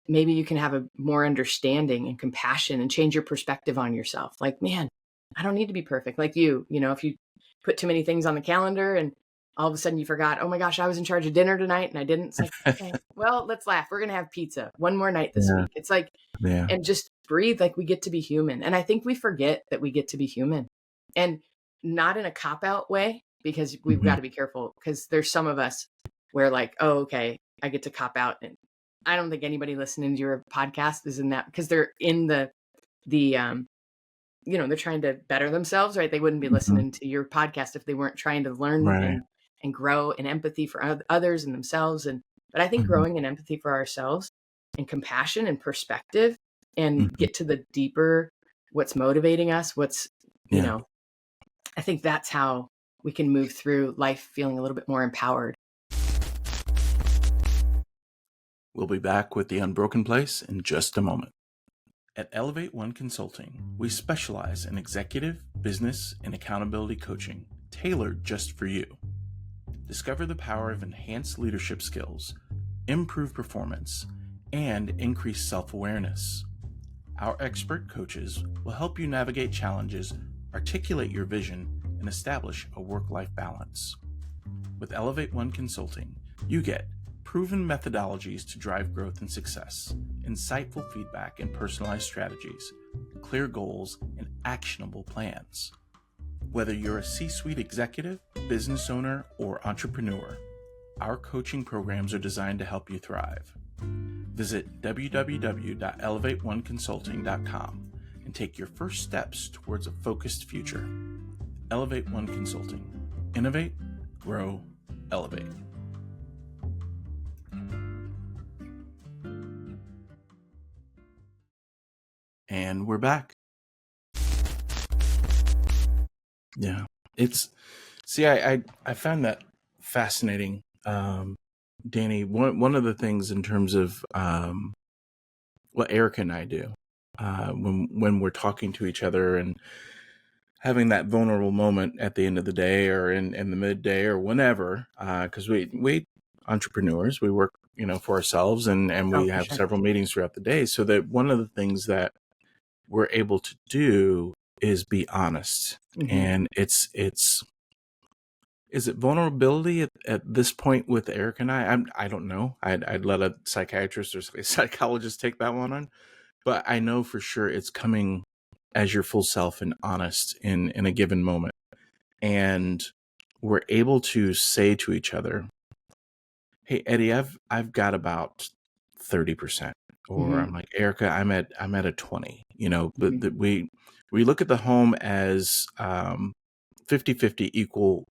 [SPEAKER 2] maybe you can have a more understanding and compassion and change your perspective on yourself. Like, man, I don't need to be perfect. Like if you put too many things on the calendar and all of a sudden you forgot, oh my gosh, I was in charge of dinner tonight and I didn't. It's like, okay, well, let's laugh. We're going to have pizza one more night this week. It's like, and just breathe. Like, we get to be human. And I think we forget that we get to be human, and not in a cop out way, because we've got to be careful, because there's some of us where like, oh, okay, I get to cop out, and I don't think anybody listening to your podcast is in that, because they're in the they're trying to better themselves, right? They wouldn't be listening to your podcast if they weren't trying to learn
[SPEAKER 1] Right.
[SPEAKER 2] and grow in empathy for others and themselves. But I think growing in empathy for ourselves and compassion and perspective, and get to the deeper, what's motivating us, I think that's how we can move through life feeling a little bit more empowered.
[SPEAKER 1] We'll be back with The Unbroken Place in just a moment. At Elevate One Consulting, we specialize in executive, business, and accountability coaching tailored just for you. Discover the power of enhanced leadership skills, improve performance, and increase self-awareness. Our expert coaches will help you navigate challenges, articulate your vision, and establish a work-life balance. With Elevate One Consulting, you get proven methodologies to drive growth and success, insightful feedback and personalized strategies, clear goals, and actionable plans. Whether you're a C-suite executive, business owner, or entrepreneur, our coaching programs are designed to help you thrive. Visit www.elevateoneconsulting.com and take your first steps towards a focused future. Elevate One Consulting. Innovate, grow, elevate. And we're back. Yeah, I found that fascinating, Dani. One of the things in terms of what Erica and I do when we're talking to each other and having that vulnerable moment at the end of the day or in the midday or whenever, because we entrepreneurs, we work for ourselves and we have several meetings throughout the day, so that one of the things that we're able to do is be honest. And is it vulnerability at this point with Eric and I don't know. I'd let a psychiatrist or a psychologist take that one on, but I know for sure it's coming as your full self and honest in a given moment. And we're able to say to each other, hey, Eddie, I've got about 30%. Or I'm like, Erica, I'm at a 20, but we look at the home as 50-50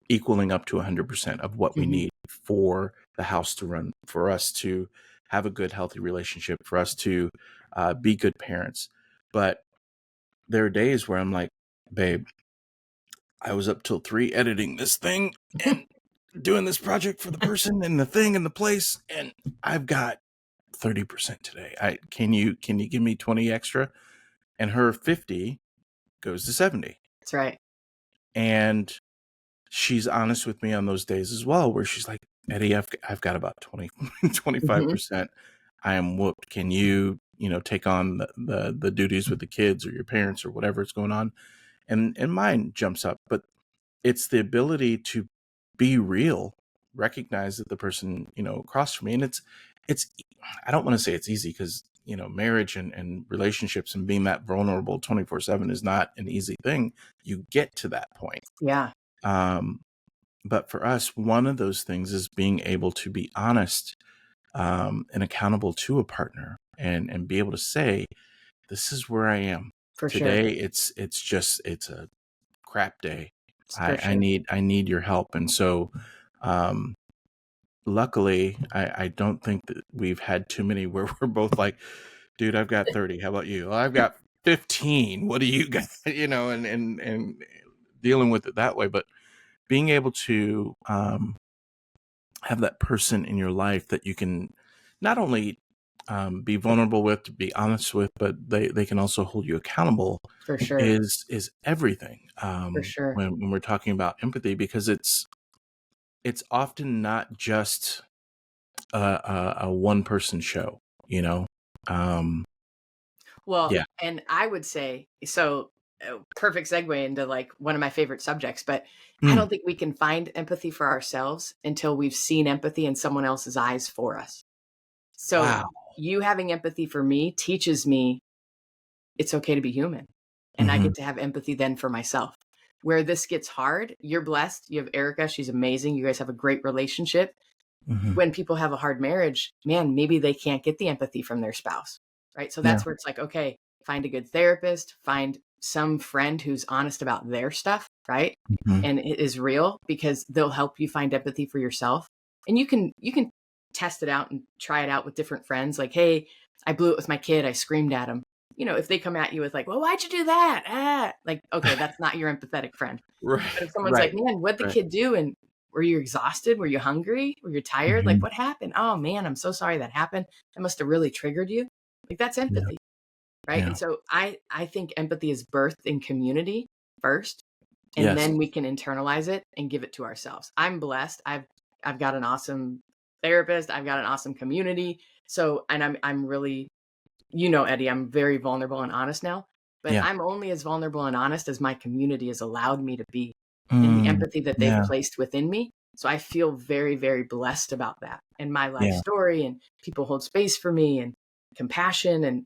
[SPEAKER 1] equaling up to 100% of what we need for the house to run, for us to have a good, healthy relationship, for us to be good parents. But there are days where I'm like, babe, I was up till 3 editing this thing and doing this project for the person and the thing and the place, and I've got 30% today. Can you give me 20 extra? And her 50 goes to 70.
[SPEAKER 2] That's right.
[SPEAKER 1] And she's honest with me on those days as well, where she's like, Eddie, I've got about 25%. I am whooped. Can you take on the duties with the kids or your parents or whatever is going on? And mine jumps up. But it's the ability to be real, recognize that the person across from me, and it's I don't want to say it's easy, because marriage and relationships and being that vulnerable 24/7 is not an easy thing. You get to that point.
[SPEAKER 2] Yeah.
[SPEAKER 1] But for us, one of those things is being able to be honest and accountable to a partner and be able to say, this is where I am
[SPEAKER 2] For
[SPEAKER 1] today.
[SPEAKER 2] sure.
[SPEAKER 1] It's a crap day.
[SPEAKER 2] For sure.
[SPEAKER 1] I need your help. And so luckily, I don't think that we've had too many where we're both like, dude, I've got 30. How about you? Well, I've got 15. What do you got? And dealing with it that way. But being able to have that person in your life that you can not only be vulnerable with, to be honest with, but they can also hold you accountable.
[SPEAKER 2] For sure.
[SPEAKER 1] Is everything.
[SPEAKER 2] For sure.
[SPEAKER 1] When we're talking about empathy, because it's often not just a one person show,
[SPEAKER 2] Well,
[SPEAKER 1] yeah.
[SPEAKER 2] and I would say, so perfect segue into like one of my favorite subjects, but I don't think we can find empathy for ourselves until we've seen empathy in someone else's eyes for us. So you having empathy for me teaches me it's okay to be human. And I get to have empathy then for myself. Where this gets hard, you're blessed. You have Erica. She's amazing. You guys have a great relationship. when people have a hard marriage, man, maybe they can't get the empathy from their spouse, right? So that's where it's like, okay, find a good therapist, find some friend who's honest about their stuff, right? And it is real, because they'll help you find empathy for yourself. And you can test it out and try it out with different friends. Like, hey, I blew it with my kid. I screamed at him. If they come at you with like, well, why'd you do that? Like, okay, that's not your empathetic friend.
[SPEAKER 1] Right.
[SPEAKER 2] But if someone's like, man, what'd the kid do? And were you exhausted? Were you hungry? Were you tired? Like, what happened? Oh man, I'm so sorry that happened. That must have really triggered you. Like, that's empathy. Right.
[SPEAKER 1] Yeah.
[SPEAKER 2] And so I think empathy is birthed in community first, and then we can internalize it and give it to ourselves. I'm blessed. I've got an awesome therapist. I've got an awesome community. So, and I'm really, Eddy, I'm very vulnerable and honest now, but I'm only as vulnerable and honest as my community has allowed me to be, in the empathy that they've placed within me. So I feel very, very blessed about that, and my life story, and people hold space for me, and compassion, and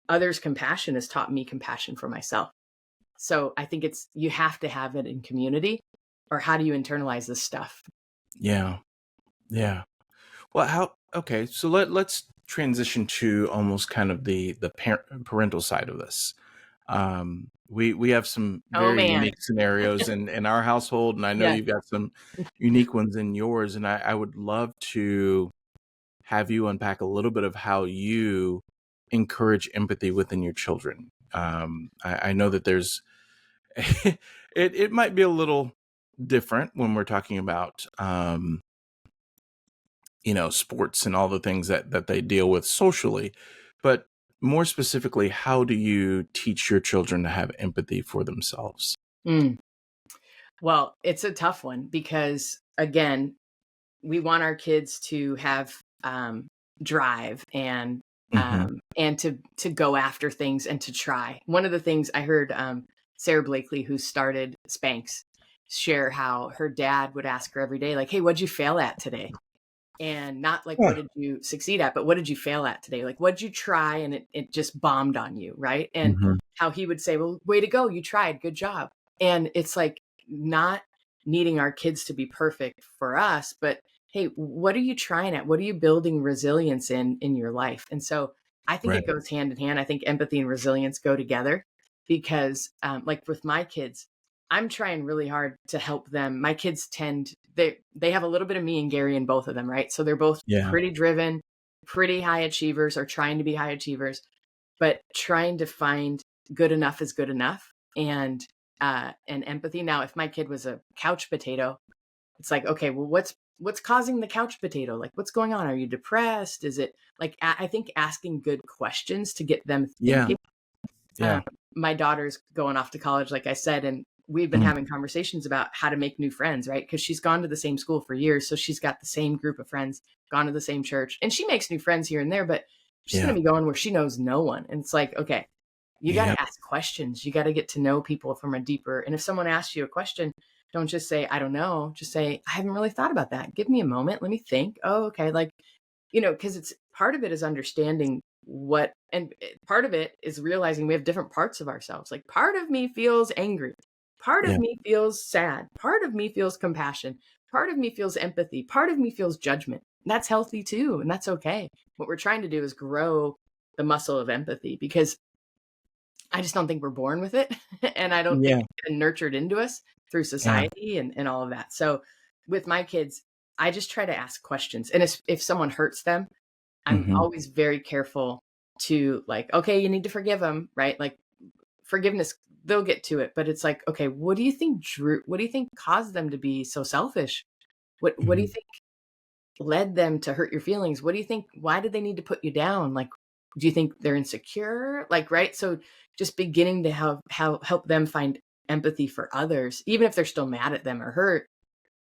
[SPEAKER 2] others' compassion has taught me compassion for myself. So I think you have to have it in community, or how do you internalize this stuff?
[SPEAKER 1] Yeah. Yeah. Well, okay. So let's transition to almost kind of the parental side of this. We have some very unique scenarios in our household, and I know you've got some unique ones in yours. And I would love to have you unpack a little bit of how you encourage empathy within your children. I know that there's it might be a little different when we're talking about sports and all the things that they deal with socially, but more specifically, how do you teach your children to have empathy for themselves?
[SPEAKER 2] Well, it's a tough one, because again, we want our kids to have drive, and to go after things and to try. One of the things I heard Sarah Blakely, who started Spanx, share how her dad would ask her every day, like, hey, what'd you fail at today? And not like, what did you succeed at, but what did you fail at today? Like, what'd you try and it just bombed on you, right? And how he would say, well, way to go, you tried, good job. And it's like, not needing our kids to be perfect for us, but hey, what are you trying at? What are you building resilience in your life? And so I think it goes hand in hand. I think empathy and resilience go together, because like with my kids, I'm trying really hard to help them. My kids they have a little bit of me and Gary in both of them, right? So they're both pretty driven, pretty high achievers, or trying to be high achievers, but trying to find good enough is good enough, and empathy. Now, if my kid was a couch potato, it's like, okay, well, what's causing the couch potato? Like, what's going on? Are you depressed? Is it like, I think asking good questions to get them thinking. My daughter's going off to college, like I said, and we've been having conversations about how to make new friends, right? Because she's gone to the same school for years. So she's got the same group of friends, gone to the same church, and she makes new friends here and there, but she's going to be going where she knows no one. And it's like, okay, you got to ask questions. You got to get to know people from a deeper. And if someone asks you a question, don't just say, I don't know. Just say, I haven't really thought about that. Give me a moment. Let me think. Oh, okay. Like, because it's part of it is understanding and part of it is realizing we have different parts of ourselves. Like, part of me feels angry. Part of me feels sad. Part of me feels compassion. Part of me feels empathy. Part of me feels judgment. And that's healthy too. And that's okay. What we're trying to do is grow the muscle of empathy, because I just don't think we're born with it. And I don't think it's been nurtured into us through society and all of that. So with my kids, I just try to ask questions. And if someone hurts them, I'm always very careful to, like, okay, you need to forgive them, right? Like, forgiveness, they'll get to it. But it's like, okay, what do you think caused them to be so selfish? What do you think led them to hurt your feelings? What do you think, why did they need to put you down? Like, do you think they're insecure? Like, right. So just beginning to help them find empathy for others, even if they're still mad at them or hurt,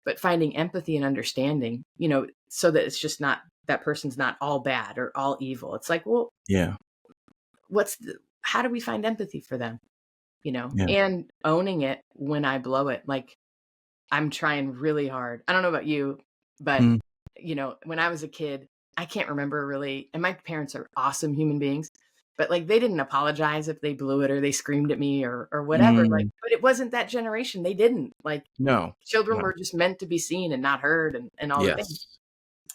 [SPEAKER 2] but finding empathy and understanding, so that it's just not, that person's not all bad or all evil. It's like, well, how do we find empathy for them? And owning it when I blow it. Like, I'm trying really hard. I don't know about you, but when I was a kid, I can't remember really, and my parents are awesome human beings, but like, they didn't apologize if they blew it or they screamed at me or whatever. Like, but it wasn't that generation. They didn't, like, children were just meant to be seen and not heard, and all the things.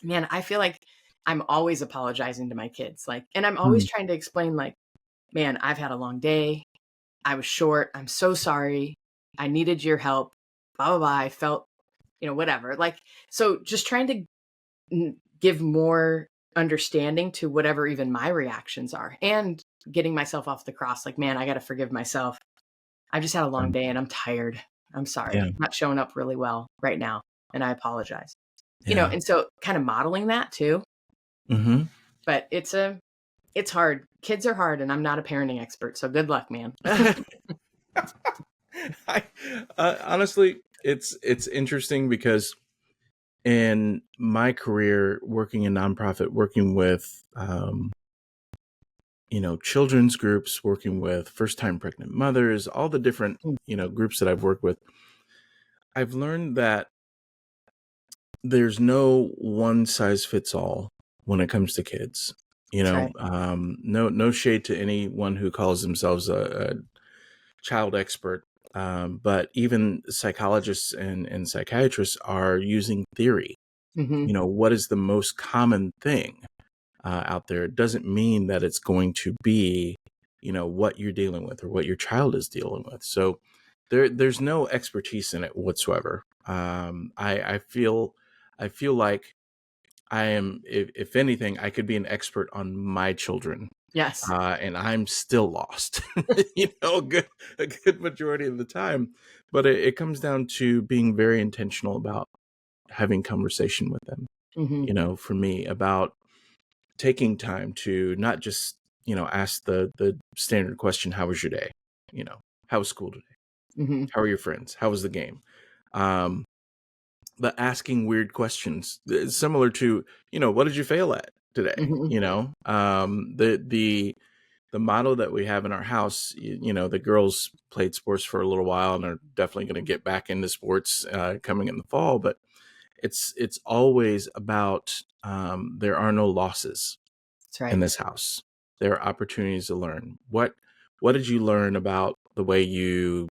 [SPEAKER 2] man, I feel like I'm always apologizing to my kids. Like, and I'm always
[SPEAKER 1] Mm.
[SPEAKER 2] trying to explain, like, man, I've had a long day. I was short. I'm so sorry. I needed your help. Blah, blah, blah. I felt, whatever. Like, so just trying to give more understanding to whatever even my reactions are, and getting myself off the cross. Like, man, I got to forgive myself. I've just had a long day and I'm tired. I'm sorry.
[SPEAKER 1] Yeah.
[SPEAKER 2] I'm not showing up really well right now. And I apologize.
[SPEAKER 1] Yeah.
[SPEAKER 2] And so kind of modeling that too.
[SPEAKER 1] Mm-hmm.
[SPEAKER 2] But it's hard. Kids are hard, and I'm not a parenting expert. So good luck, man.
[SPEAKER 1] I, honestly, it's interesting because in my career, working in nonprofit, working with children's groups, working with first-time pregnant mothers, all the different groups that I've worked with, I've learned that there's no one size fits all when it comes to kids.
[SPEAKER 2] That's right.
[SPEAKER 1] No shade to anyone who calls themselves a child expert. But even psychologists and psychiatrists are using theory.
[SPEAKER 2] Mm-hmm.
[SPEAKER 1] What is the most common thing out there? It doesn't mean that it's going to be, what you're dealing with or what your child is dealing with. So there's no expertise in it whatsoever. I feel like I am, if anything, I could be an expert on my children,
[SPEAKER 2] Yes.
[SPEAKER 1] and I'm still lost, a good majority of the time. But it comes down to being very intentional about having conversation with them.
[SPEAKER 2] Mm-hmm.
[SPEAKER 1] For me, about taking time to not just ask the standard question, "How was your day?" How was school today?
[SPEAKER 2] Mm-hmm.
[SPEAKER 1] How are your friends? How was the game? Um, but asking weird questions, similar to what did you fail at today?
[SPEAKER 2] Mm-hmm.
[SPEAKER 1] The model that we have in our house, the girls played sports for a little while and are definitely going to get back into sports coming in the fall, but it's always about there are no losses
[SPEAKER 2] That's
[SPEAKER 1] in
[SPEAKER 2] right.
[SPEAKER 1] this house. There are opportunities to learn. What did you learn about the way you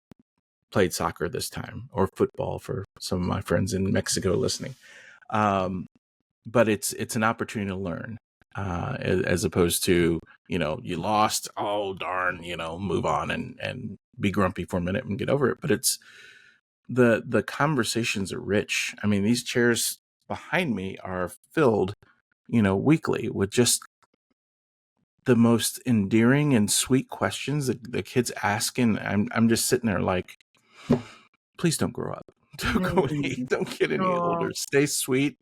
[SPEAKER 1] played soccer this time, or football for some of my friends in Mexico listening? But it's an opportunity to learn, as opposed to you lost, oh darn, move on and be grumpy for a minute and get over it. But it's the conversations are rich. I mean, these chairs behind me are filled weekly with just the most endearing and sweet questions that the kids ask, and I'm just sitting there like, please don't grow up. Don't go any,
[SPEAKER 2] Mm-hmm.
[SPEAKER 1] don't get any
[SPEAKER 2] Oh,
[SPEAKER 1] older. Stay sweet.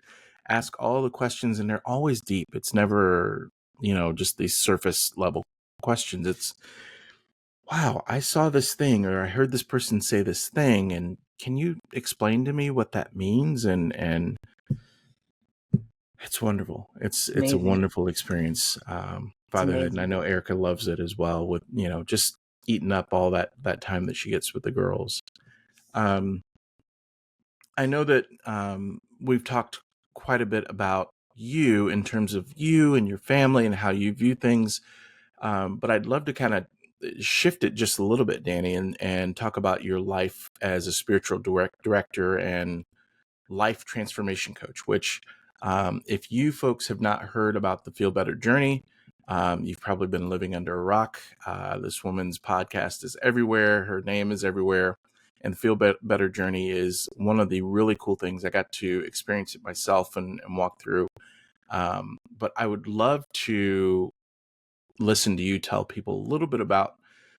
[SPEAKER 1] Ask all the questions, and they're always deep. It's never, just these surface level questions. It's, wow, I saw this thing, or I heard this person say this thing, and can you explain to me what that means? And it's wonderful.
[SPEAKER 2] it's
[SPEAKER 1] It's a
[SPEAKER 2] amazing.
[SPEAKER 1] wonderful experience,
[SPEAKER 2] It's
[SPEAKER 1] fatherhood, and I
[SPEAKER 2] amazing.
[SPEAKER 1] know Erica loves it as well. With just eating up all that time that she gets with the girls. Um, I know that we've talked quite a bit about you in terms of you and your family and how you view things, but I'd love to kind of shift it just a little bit, Dani, and talk about your life as a spiritual director and life transformation coach, which, if you folks have not heard about the Feel Better Journey, you've probably been living under a rock. This woman's podcast is everywhere. Her name is everywhere. And the Feel Better Journey is one of the really cool things. I got to experience it myself and walk through. But I would love to listen to you tell people a little bit about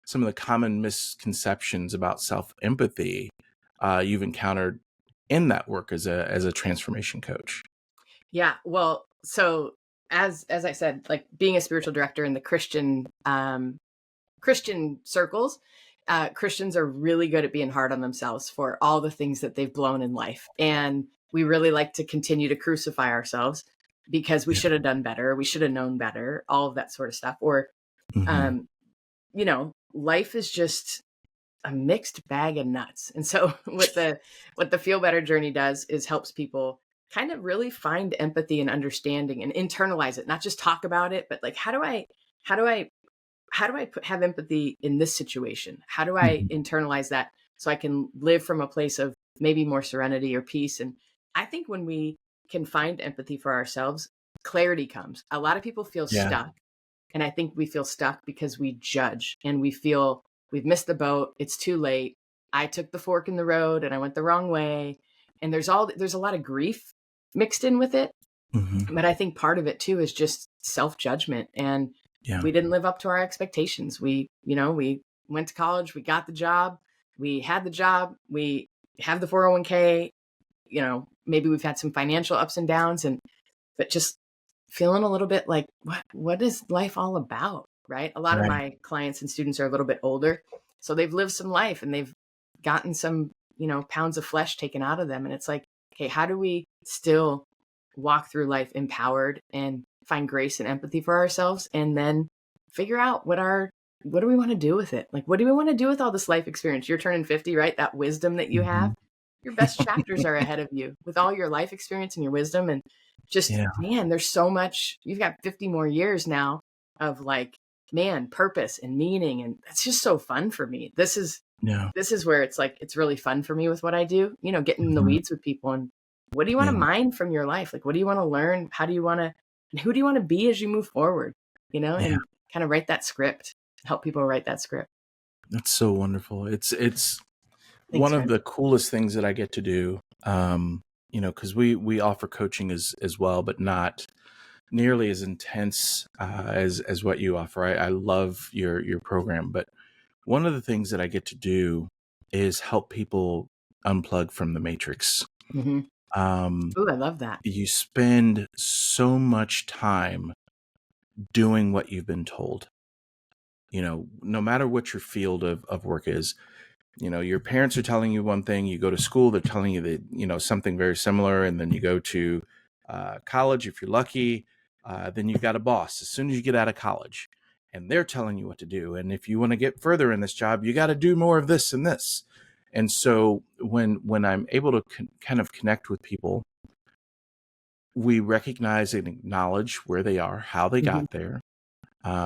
[SPEAKER 1] some of the common misconceptions about self-empathy you've encountered in that work as a transformation coach.
[SPEAKER 2] Yeah. Well, so as I said, like being a spiritual director in the Christian circles, Christians are really good at being hard on themselves for all the things that they've blown in life. And we really like to continue to crucify ourselves because we
[SPEAKER 1] Yeah.
[SPEAKER 2] should have done better. We should have known better, all of that sort of stuff. Or,
[SPEAKER 1] Mm-hmm.
[SPEAKER 2] um, life is just a mixed bag of nuts. And so what the Feel Better journey does is helps people kind of really find empathy and understanding and internalize it, not just talk about it, but like, how do I have empathy in this situation? How do I
[SPEAKER 1] Mm-hmm.
[SPEAKER 2] internalize that so I can live from a place of maybe more serenity or peace? And I think when we can find empathy for ourselves, clarity comes. A lot of people feel stuck. And I think we feel stuck because we judge and we feel we've missed the boat. It's too late. I took the fork in the road and I went the wrong way. And there's a lot of grief mixed in with it. Mm-hmm. But I think part of it too is just self-judgment. And we didn't live up to our expectations. We went to college, we got the job, we had the job, we have the 401k, maybe we've had some financial ups and downs, but just feeling a little bit like, what is life all about? Right. A lot of my clients and students are a little bit older. So they've lived some life and they've gotten some, pounds of flesh taken out of them. And it's like, okay, how do we still walk through life empowered and find grace and empathy for ourselves, and then figure out what do we want to do with it? Like, what do we want to do with all this life experience? You're turning 50, right? That wisdom that you have, your best chapters are ahead of you with all your life experience and your wisdom. And just, man, there's so much, you've got 50 more years now of like, man, purpose and meaning. And that's just so fun for me. This is where it's like, it's really fun for me with what I do, getting in the weeds with people. And what do you want to mine from your life? Like, what do you want to learn? How do you want to, and who do you want to be as you move forward, and kind of write that script, help people write that script.
[SPEAKER 1] That's so wonderful. It's one of the coolest things that I get to do, because we offer coaching as well, but not nearly as intense as what you offer. I love your program, but one of the things that I get to do is help people unplug from the matrix.
[SPEAKER 2] Mm-hmm. Oh, I love that.
[SPEAKER 1] You spend so much time doing what you've been told, no matter what your field of work is. Your parents are telling you one thing, you go to school, they're telling you that, something very similar. And then you go to college, if you're lucky, then you've got a boss as soon as you get out of college and they're telling you what to do. And if you want to get further in this job, you got to do more of this and this. And so when I'm able to kind of connect with people, we recognize and acknowledge where they are, how they got there.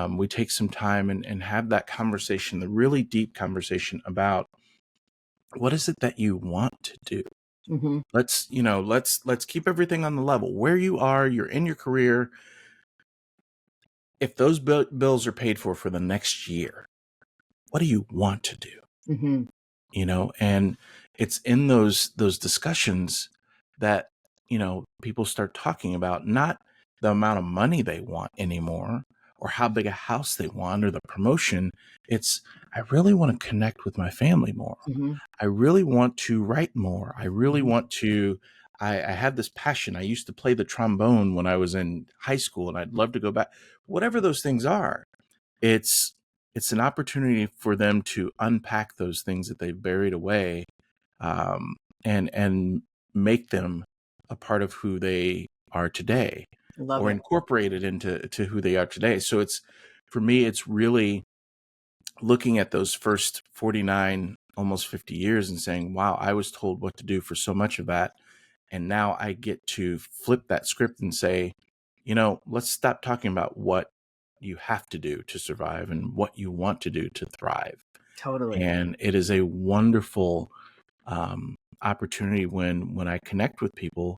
[SPEAKER 1] We take some time and have that conversation, the really deep conversation about what is it that you want to do. Mm-hmm. Let's keep everything on the level where you are. You're in your career. If those bills are paid for the next year, what do you want to do? Mm-hmm. And it's in those discussions that, people start talking about not the amount of money they want anymore or how big a house they want or the promotion. It's, I really want to connect with my family more. Mm-hmm. I really want to write more. I really want to, I had this passion. I used to play the trombone when I was in high school and I'd love to go back. Whatever those things are, it's an opportunity for them to unpack those things that they've buried away, and make them a part of who they are today, or incorporate it into who they are today. So for me, it's really looking at those first 49, almost 50 years and saying, wow, I was told what to do for so much of that. And now I get to flip that script and say, let's stop talking about what you have to do to survive and what you want to do to thrive.
[SPEAKER 2] Totally.
[SPEAKER 1] And it is a wonderful opportunity when I connect with people,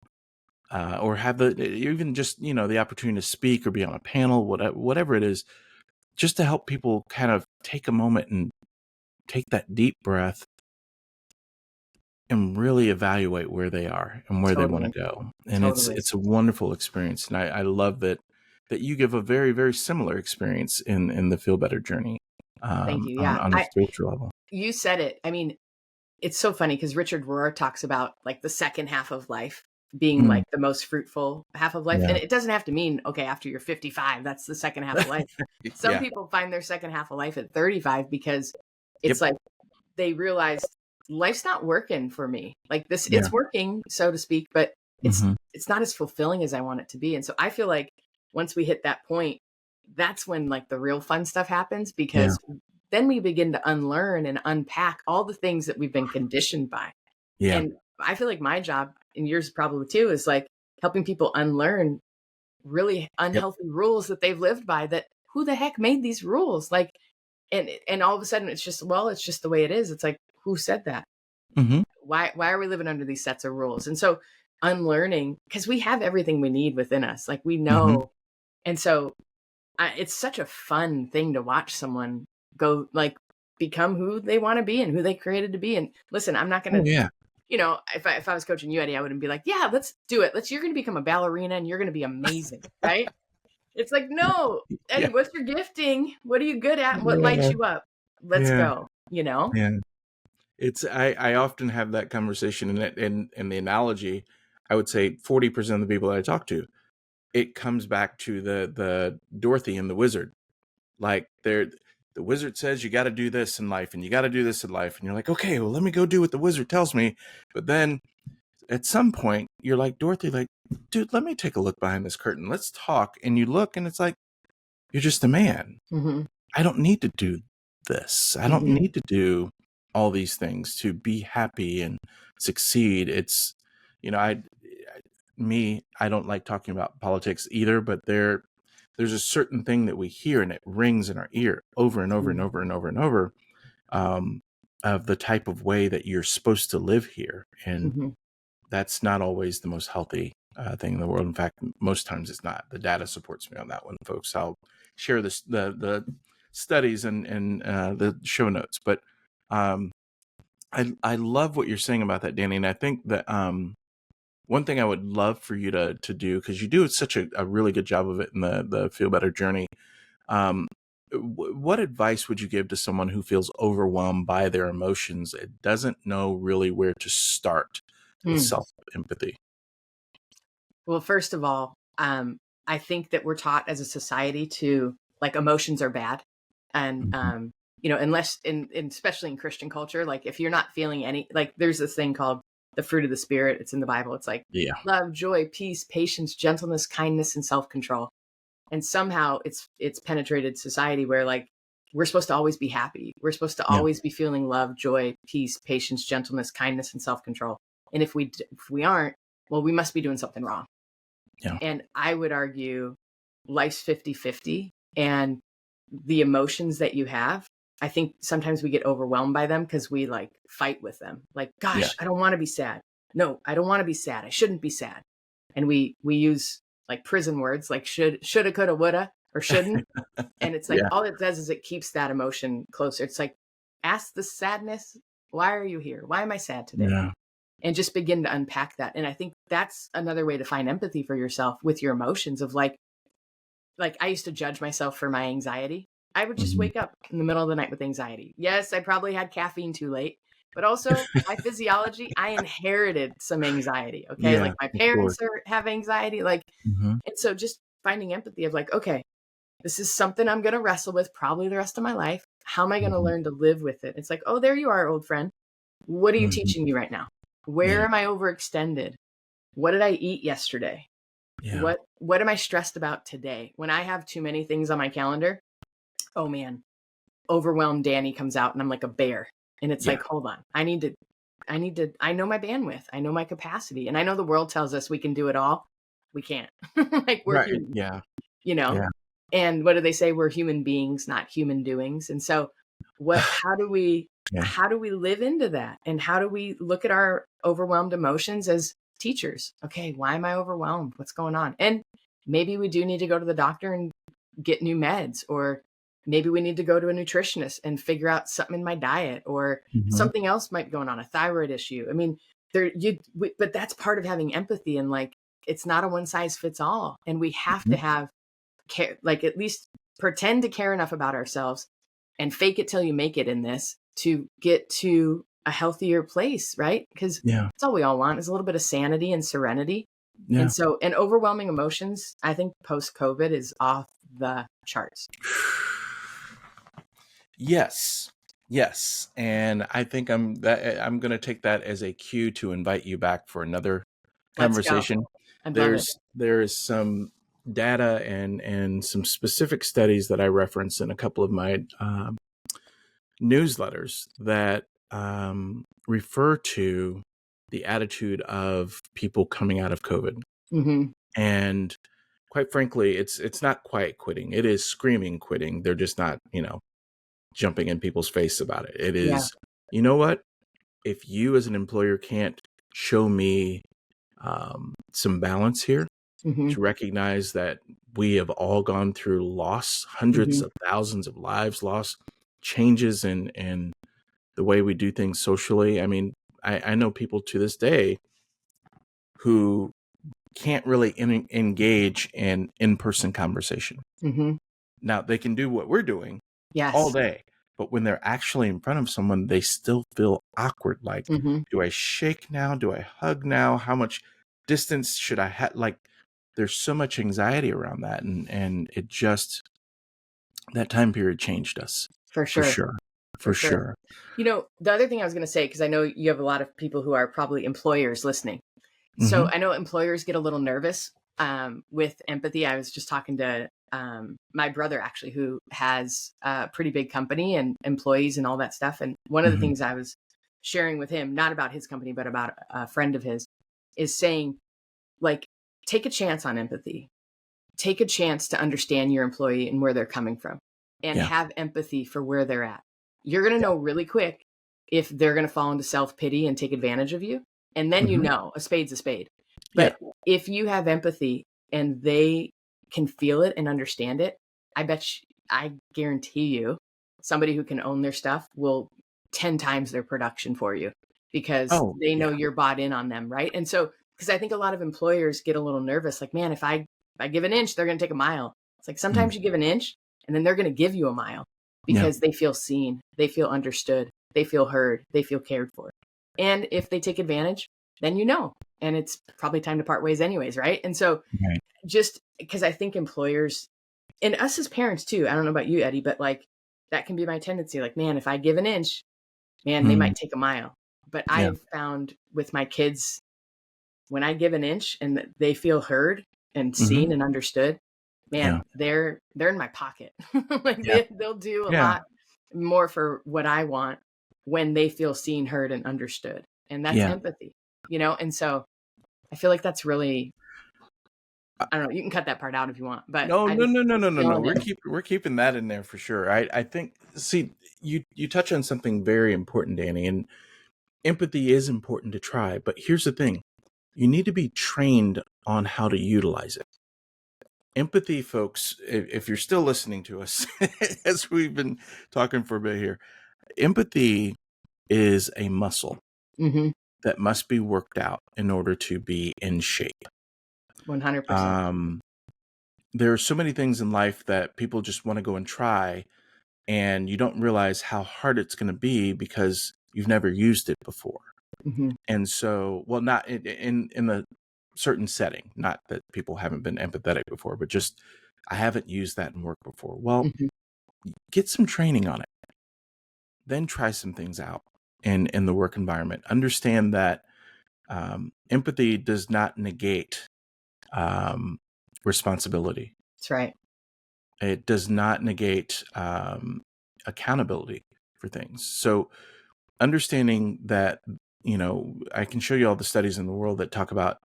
[SPEAKER 1] or have even just, the opportunity to speak or be on a panel, whatever it is, just to help people kind of take a moment and take that deep breath and really evaluate where they are and where they want to go. And it's a wonderful experience. And I love that you give a very, very similar experience in the Feel Better journey.
[SPEAKER 2] Thank you. Yeah.
[SPEAKER 1] On a spiritual level.
[SPEAKER 2] You said it. I mean, it's so funny because Richard Rohr talks about like the second half of life being like the most fruitful half of life. Yeah. And it doesn't have to mean, okay, after you're 55, that's the second half of life. Some people find their second half of life at 35 because it's like they realize life's not working for me. Like this, it's working, so to speak, but it's not as fulfilling as I want it to be. And so I feel like once we hit that point, that's when like the real fun stuff happens, because then we begin to unlearn and unpack all the things that we've been conditioned by. Yeah. And I feel like my job, and yours probably too, is like helping people unlearn really unhealthy rules that they've lived by, that who the heck made these rules? Like, and all of a sudden it's just the way it is. It's like, who said that? Mm-hmm. Why are we living under these sets of rules? And so unlearning, because we have everything we need within us. Like we know. And so it's such a fun thing to watch someone go like become who they want to be and who they created to be. And listen, I'm not going to, if I was coaching you, Eddy, I wouldn't be like, yeah, let's do it. You're going to become a ballerina and you're going to be amazing. Right. It's like, no, Eddy, what's your gifting? What are you good at? And what lights you up? Let's go, Yeah.
[SPEAKER 1] It's, I often have that conversation and the analogy, I would say 40% of the people that I talk to, it comes back to the Dorothy and the wizard. Like the wizard says, you got to do this in life and you got to do this in life. And you're like, okay, well, let me go do what the wizard tells me. But then at some point you're like, Dorothy, like, dude, let me take a look behind this curtain. Let's talk. And you look and it's like, you're just a man. I don't need to do this. I don't need to do all these things to be happy and succeed. It's, I don't like talking about politics either, but there's a certain thing that we hear and it rings in our ear over and over and over and over and over, of the type of way that you're supposed to live here. And that's not always the most healthy thing in the world. In fact, most times it's not. The data supports me on that one, folks. I'll share the studies and the show notes. But I love what you're saying about that, Dani. And I think that one thing I would love for you to do, because you do such a really good job of it in the Feel Better journey. What advice would you give to someone who feels overwhelmed by their emotions and doesn't know really where to start with self-empathy?
[SPEAKER 2] Well, first of all, I think that we're taught as a society to like emotions are bad. And, unless especially in Christian culture, like if you're not feeling any, like there's this thing called the fruit of the Spirit. It's in the Bible. It's like love, joy, peace, patience, gentleness, kindness, and self-control. And somehow it's penetrated society where like we're supposed to always be happy. We're supposed to always be feeling love, joy, peace, patience, gentleness, kindness, and self-control. And if we aren't, well, we must be doing something wrong. And I would argue life's 50-50, and the emotions that you have, I think sometimes we get overwhelmed by them because we like fight with them. Like, gosh, I don't want to be sad. No, I don't want to be sad. I shouldn't be sad. And we use like prison words like shoulda, coulda, woulda, or shouldn't. And it's like all it does is it keeps that emotion closer. It's like, ask the sadness, why are you here? Why am I sad today? And just begin to unpack that. And I think that's another way to find empathy for yourself with your emotions of like I used to judge myself for my anxiety. I would just wake up in the middle of the night with anxiety. Yes, I probably had caffeine too late, but also my physiology, I inherited some anxiety. Okay. Like my parents have anxiety. Like, and so just finding empathy of like, okay, this is something I'm going to wrestle with probably the rest of my life. How am I going to learn to live with it? It's like, oh, there you are, old friend. What are you teaching me right now? Where am I overextended? What did I eat yesterday? What am I stressed about today? When I have too many things on my calendar, oh man, overwhelmed Dani comes out and I'm like a bear. And it's like, hold on, I know my bandwidth. I know my capacity. And I know the world tells us we can do it all. We can't. Like we're human, and what do they say? We're human beings, not human doings. And so how do we live into that? And how do we look at our overwhelmed emotions as teachers? Okay, why am I overwhelmed? What's going on? And maybe we do need to go to the doctor and get new meds, or maybe we need to go to a nutritionist and figure out something in my diet, or something else might be going on, a thyroid issue. I mean, but that's part of having empathy, and like, it's not a one size fits all. And we have to have care, like at least pretend to care enough about ourselves and fake it till you make it in this to get to a healthier place, right? Because that's all we all want is a little bit of sanity and serenity. And so, and overwhelming emotions, I think post-COVID is off the charts.
[SPEAKER 1] Yes. And I think I'm going to take that as a cue to invite you back for another conversation. There is some data and some specific studies that I reference in a couple of my newsletters that refer to the attitude of people coming out of COVID. And quite frankly, it's not quiet quitting. It is screaming quitting. They're just not, jumping in people's face about it. It is, you know what? If you as an employer can't show me some balance here, to recognize that we have all gone through loss, hundreds of thousands of lives lost, changes in the way we do things socially. I mean, I know people to this day who can't really engage in person conversation. Now, they can do what we're doing all day, but when they're actually in front of someone, they still feel awkward. Like, do I shake now? Do I hug now? How much distance should I have? Like, there's so much anxiety around that. And it just, that time period changed us. For sure.
[SPEAKER 2] You know, the other thing I was going to say, because I know you have a lot of people who are probably employers listening. So I know employers get a little nervous with empathy. I was just talking to my brother, actually, who has a pretty big company and employees and all that stuff. And one of the things I was sharing with him, not about his company, but about a friend of his, is saying, like, take a chance on empathy. Take a chance to understand your employee and where they're coming from, and have empathy for where they're at. You're going to know really quick if they're going to fall into self-pity and take advantage of you. And then you know, a spade's a spade. But if you have empathy and they can feel it and understand it, I guarantee you, somebody who can own their stuff will 10 times their production for you, because they know you're bought in on them, right? And so, because I think a lot of employers get a little nervous, like, man, if I give an inch, they're going to take a mile. It's like, sometimes you give an inch and then they're going to give you a mile, because they feel seen, they feel understood, they feel heard, they feel cared for. And if they take advantage, then you know, and it's probably time to part ways anyways, right? And so just because I think employers, and us as parents too, I don't know about you, Eddie, but like, that can be my tendency. Like, man, if I give an inch, man, they might take a mile. But I've found with my kids, when I give an inch and they feel heard and seen and understood, man, they're in my pocket. Like, they'll do a lot more for what I want when they feel seen, heard, and understood. And that's empathy, you know? And so I feel like that's really, I don't know, you can cut that part out if you want, but
[SPEAKER 1] no. We're keeping that in there for sure. I think, see, you touch on something very important, Dani, and empathy is important to try, but here's the thing. You need to be trained on how to utilize it. Empathy, folks, if you're still listening to us, as we've been talking for a bit here, empathy is a muscle that must be worked out in order to be in shape.
[SPEAKER 2] 100%.
[SPEAKER 1] There are so many things in life that people just want to go and try, and you don't realize how hard it's going to be because you've never used it before. And so, well, not in a certain setting, not that people haven't been empathetic before, but just, I haven't used that in work before. Well, get some training on it, then try some things out in the work environment. Understand that empathy does not negate responsibility.
[SPEAKER 2] That's right.
[SPEAKER 1] It does not negate accountability for things. So understanding that, you know, I can show you all the studies in the world that talk about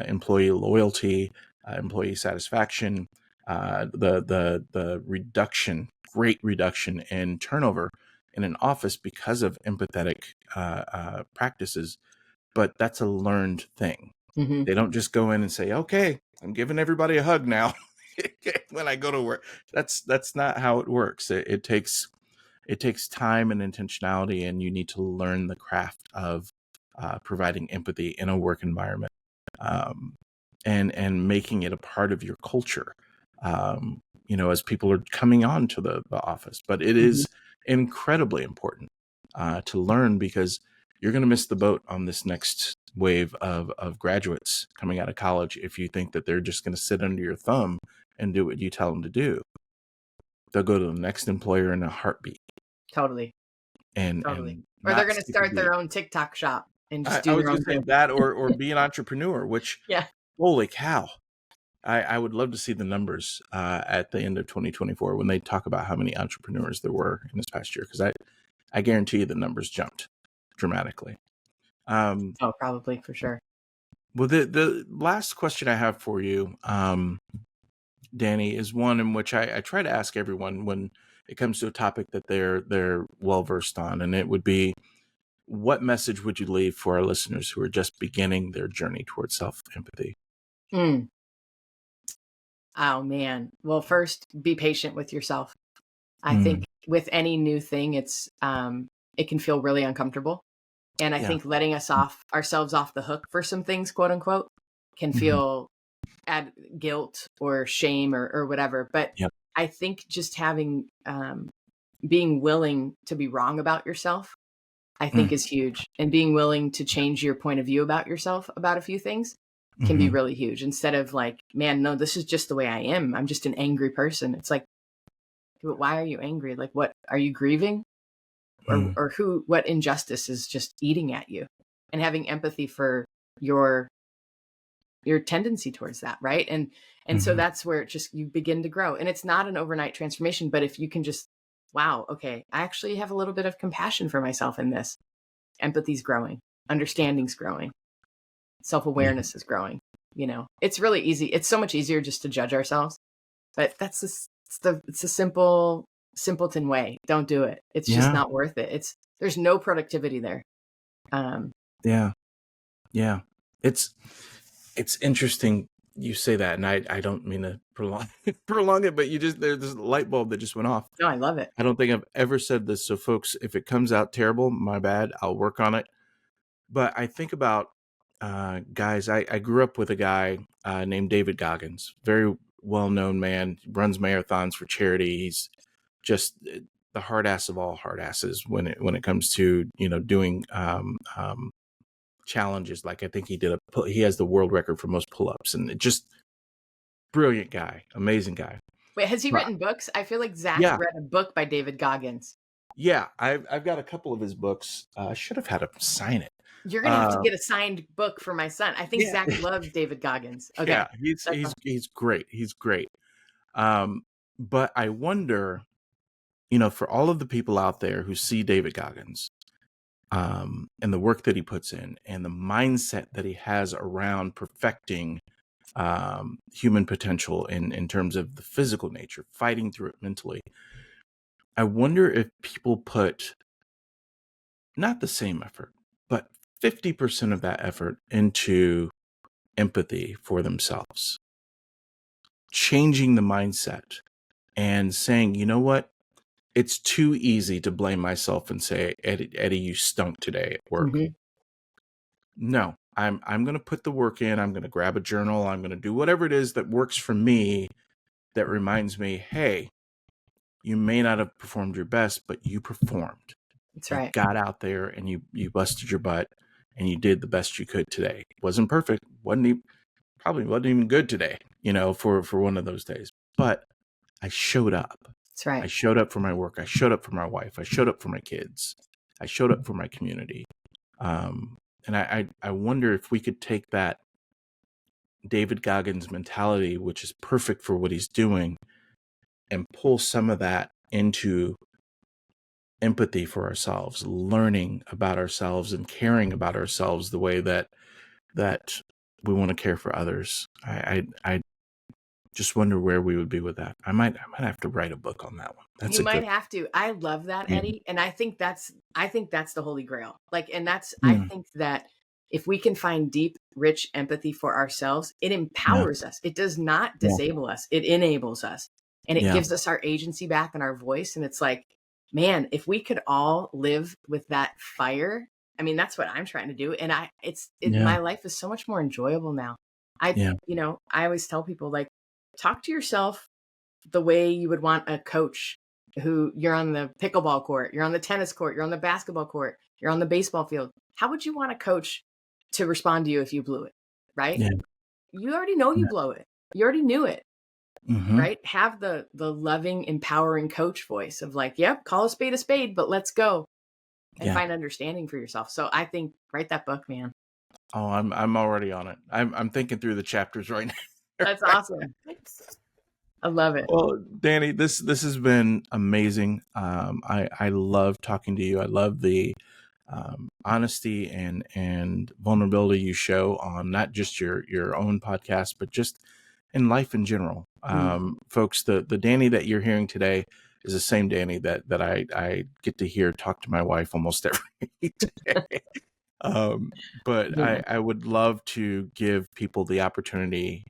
[SPEAKER 1] employee loyalty, employee satisfaction, the great reduction in turnover in an office because of empathetic practices. But that's a learned thing. They don't just go in and say, okay, I'm giving everybody a hug now when I go to work. That's not how it works. It takes time and intentionality, and you need to learn the craft of providing empathy in a work environment, and making it a part of your culture, you know, as people are coming on to the office. But it is incredibly important to learn, because you're going to miss the boat on this next wave of graduates coming out of college if you think that they're just going to sit under your thumb and do what you tell them to do. They'll go to the next employer in a heartbeat.
[SPEAKER 2] Totally.
[SPEAKER 1] And
[SPEAKER 2] or they're going to start their own TikTok shop and just do their own thing.
[SPEAKER 1] That, or be an entrepreneur, which, holy cow. I would love to see the numbers at the end of 2024 when they talk about how many entrepreneurs there were in this past year, because I guarantee you the numbers jumped dramatically.
[SPEAKER 2] Probably, for sure.
[SPEAKER 1] Well, the last question I have for you, Dani, is one in which I try to ask everyone when it comes to a topic that they're well versed on, and it would be, what message would you leave for our listeners who are just beginning their journey towards self-empathy?
[SPEAKER 2] Mm. Oh, man. Well, first, be patient with yourself. I think with any new thing, it can feel really uncomfortable. And I think letting ourselves off the hook for some things, quote unquote, can feel add guilt or shame or whatever. But I think just having, being willing to be wrong about yourself, I think is huge. And being willing to change your point of view about yourself about a few things can be really huge. Instead of like, man, no, this is just the way I am. I'm just an angry person. It's like, why are you angry? Like, what are you grieving? Or what injustice is just eating at you? And having empathy for your tendency towards that, right? And so that's where you begin to grow. And it's not an overnight transformation, but if you can just, wow, okay, I actually have a little bit of compassion for myself in this. Empathy's growing, understanding's growing, self-awareness is growing. It's really easy. It's so much easier just to judge ourselves, but it's a simpleton way. Don't do it. It's just not worth it. There's no productivity there.
[SPEAKER 1] Yeah. It's interesting you say that, and I don't mean to prolong it, but there's this light bulb that just went off.
[SPEAKER 2] No, I love it.
[SPEAKER 1] I don't think I've ever said this. So folks, if it comes out terrible, my bad, I'll work on it. But I think about guys, I grew up with a guy named David Goggins, very well-known man, runs marathons for charity. He's just the hard ass of all hard asses when it comes to, doing challenges. Like I think he has the world record for most pull-ups, and just brilliant guy, amazing guy.
[SPEAKER 2] Wait, has he written books? I feel like Zach read a book by David Goggins.
[SPEAKER 1] Yeah, I've got a couple of his books. I should have had him sign it.
[SPEAKER 2] You're gonna have to get a signed book for my son. I think Zach loves David Goggins. Okay.
[SPEAKER 1] Yeah, he's great. He's great. But I wonder, for all of the people out there who see David Goggins, and the work that he puts in and the mindset that he has around perfecting human potential in terms of the physical nature, fighting through it mentally. I wonder if people put not the same effort, but 50% of that effort into empathy for themselves, changing the mindset and saying, you know what? It's too easy to blame myself and say, Eddie, you stunk today at work. No, I'm going to put the work in. I'm going to grab a journal. I'm going to do whatever it is that works for me, that reminds me, hey, you may not have performed your best, but you performed.
[SPEAKER 2] That's right.
[SPEAKER 1] You got out there and you busted your butt and you did the best you could today. Wasn't perfect. Probably wasn't even good today, for one of those days. But I showed up.
[SPEAKER 2] That's right.
[SPEAKER 1] I showed up for my work. I showed up for my wife. I showed up for my kids. I showed up for my community. And I wonder if we could take that David Goggins mentality, which is perfect for what he's doing, and pull some of that into empathy for ourselves, learning about ourselves and caring about ourselves the way that we want to care for others. I just wonder where we would be with that. I might have to write a book on that one.
[SPEAKER 2] You might have to. I love that, Eddie. And I think that's the holy grail. I think that if we can find deep, rich empathy for ourselves, it empowers us. It does not disable us. It enables us. And it gives us our agency back and our voice. And it's like, man, if we could all live with that fire, I mean, that's what I'm trying to do. And my life is so much more enjoyable now. I always tell people, like, talk to yourself the way you would want a coach who you're on the pickleball court, you're on the tennis court, you're on the basketball court, you're on the baseball field. How would you want a coach to respond to you if you blew it? Right? Yeah. You already know you blow it. You already knew it. Right? Have the loving, empowering coach voice of like, yep, call a spade, but let's go and find understanding for yourself. So I think write that book, man.
[SPEAKER 1] Oh, I'm already on it. I'm thinking through the chapters right now.
[SPEAKER 2] That's awesome. I love it.
[SPEAKER 1] Well, Dani, this has been amazing. I love talking to you. I love the honesty and vulnerability you show on not just your own podcast, but just in life in general. Folks, the Dani that you're hearing today, is the same Dani that I get to hear talk to my wife almost every day. But
[SPEAKER 2] Yeah.
[SPEAKER 1] I would love to give people the opportunity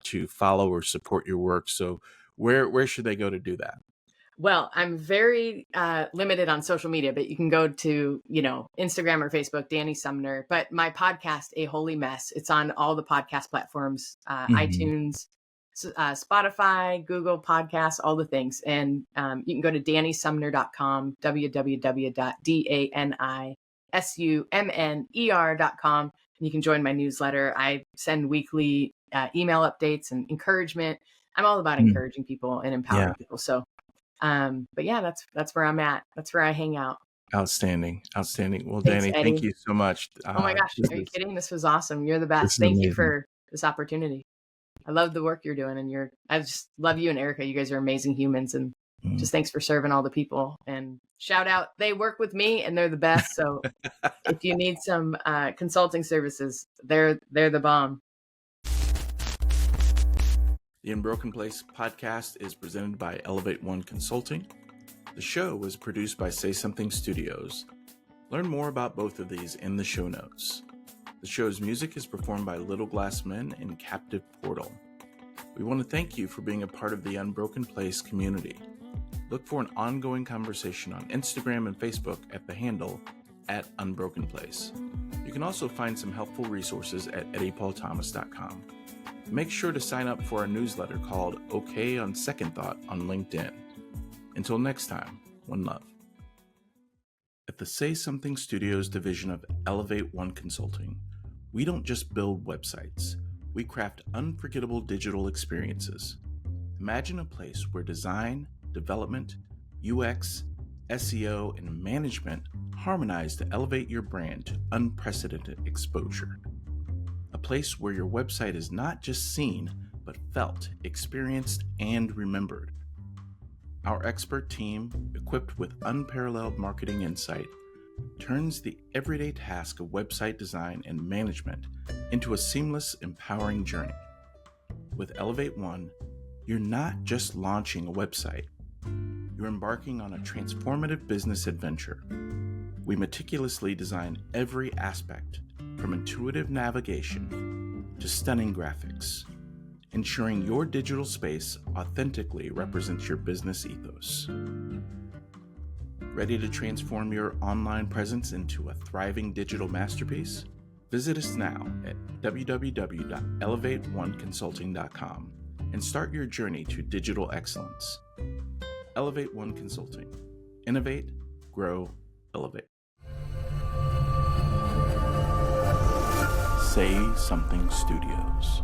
[SPEAKER 1] to follow or support your work. So where should they go to do that?
[SPEAKER 2] Well, I'm very limited on social media, but you can go to, Instagram or Facebook, Dani Sumner. But my podcast, A Holy Mess, it's on all the podcast platforms, iTunes, Spotify, Google Podcasts, all the things. And you can go to danisumner.com, www.danisumner.com. And you can join my newsletter. I send weekly email updates and encouragement. I'm all about encouraging people and empowering people. So but yeah, that's where I'm at. That's where I hang out.
[SPEAKER 1] Outstanding. Well,
[SPEAKER 2] Thanks,
[SPEAKER 1] Dani, thank
[SPEAKER 2] Eddy.
[SPEAKER 1] you so much.
[SPEAKER 2] Oh my gosh, are you kidding? This was awesome. You're the
[SPEAKER 1] This
[SPEAKER 2] best.
[SPEAKER 1] is
[SPEAKER 2] Thank you
[SPEAKER 1] amazing.
[SPEAKER 2] for this opportunity. I love the work you're doing, and I just love you and Erica. You guys are amazing humans, and just thanks for serving all the people. And shout out, they work with me, and they're the best. So if you need some consulting services, they're the bomb.
[SPEAKER 1] The Unbroken Place podcast is presented by Elevate One Consulting. The show was produced by Say Something Studios. Learn more about both of these in the show notes. The show's music is performed by Little Glass Men in Captive Portal. We want to thank you for being a part of the Unbroken Place community. Look for an ongoing conversation on Instagram and Facebook at the handle @UnbrokenPlace. You can also find some helpful resources at eddypaulthomas.com. Make sure to sign up for our newsletter called OK on Second Thought on LinkedIn. Until next time, one love. At the Say Something Studios division of Elevate One Consulting, we don't just build websites, we craft unforgettable digital experiences. Imagine a place where design, development, UX, SEO, and management harmonize to elevate your brand to unprecedented exposure. A place where your website is not just seen, but felt, experienced, and remembered. Our expert team, equipped with unparalleled marketing insight, turns the everyday task of website design and management into a seamless, empowering journey. With Elevate One, you're not just launching a website, you're embarking on a transformative business adventure. We meticulously design every aspect, from intuitive navigation to stunning graphics, ensuring your digital space authentically represents your business ethos. Ready to transform your online presence into a thriving digital masterpiece? Visit us now at www.elevateoneconsulting.com and start your journey to digital excellence. Elevate One Consulting. Innovate, grow, elevate. Say Something Studios.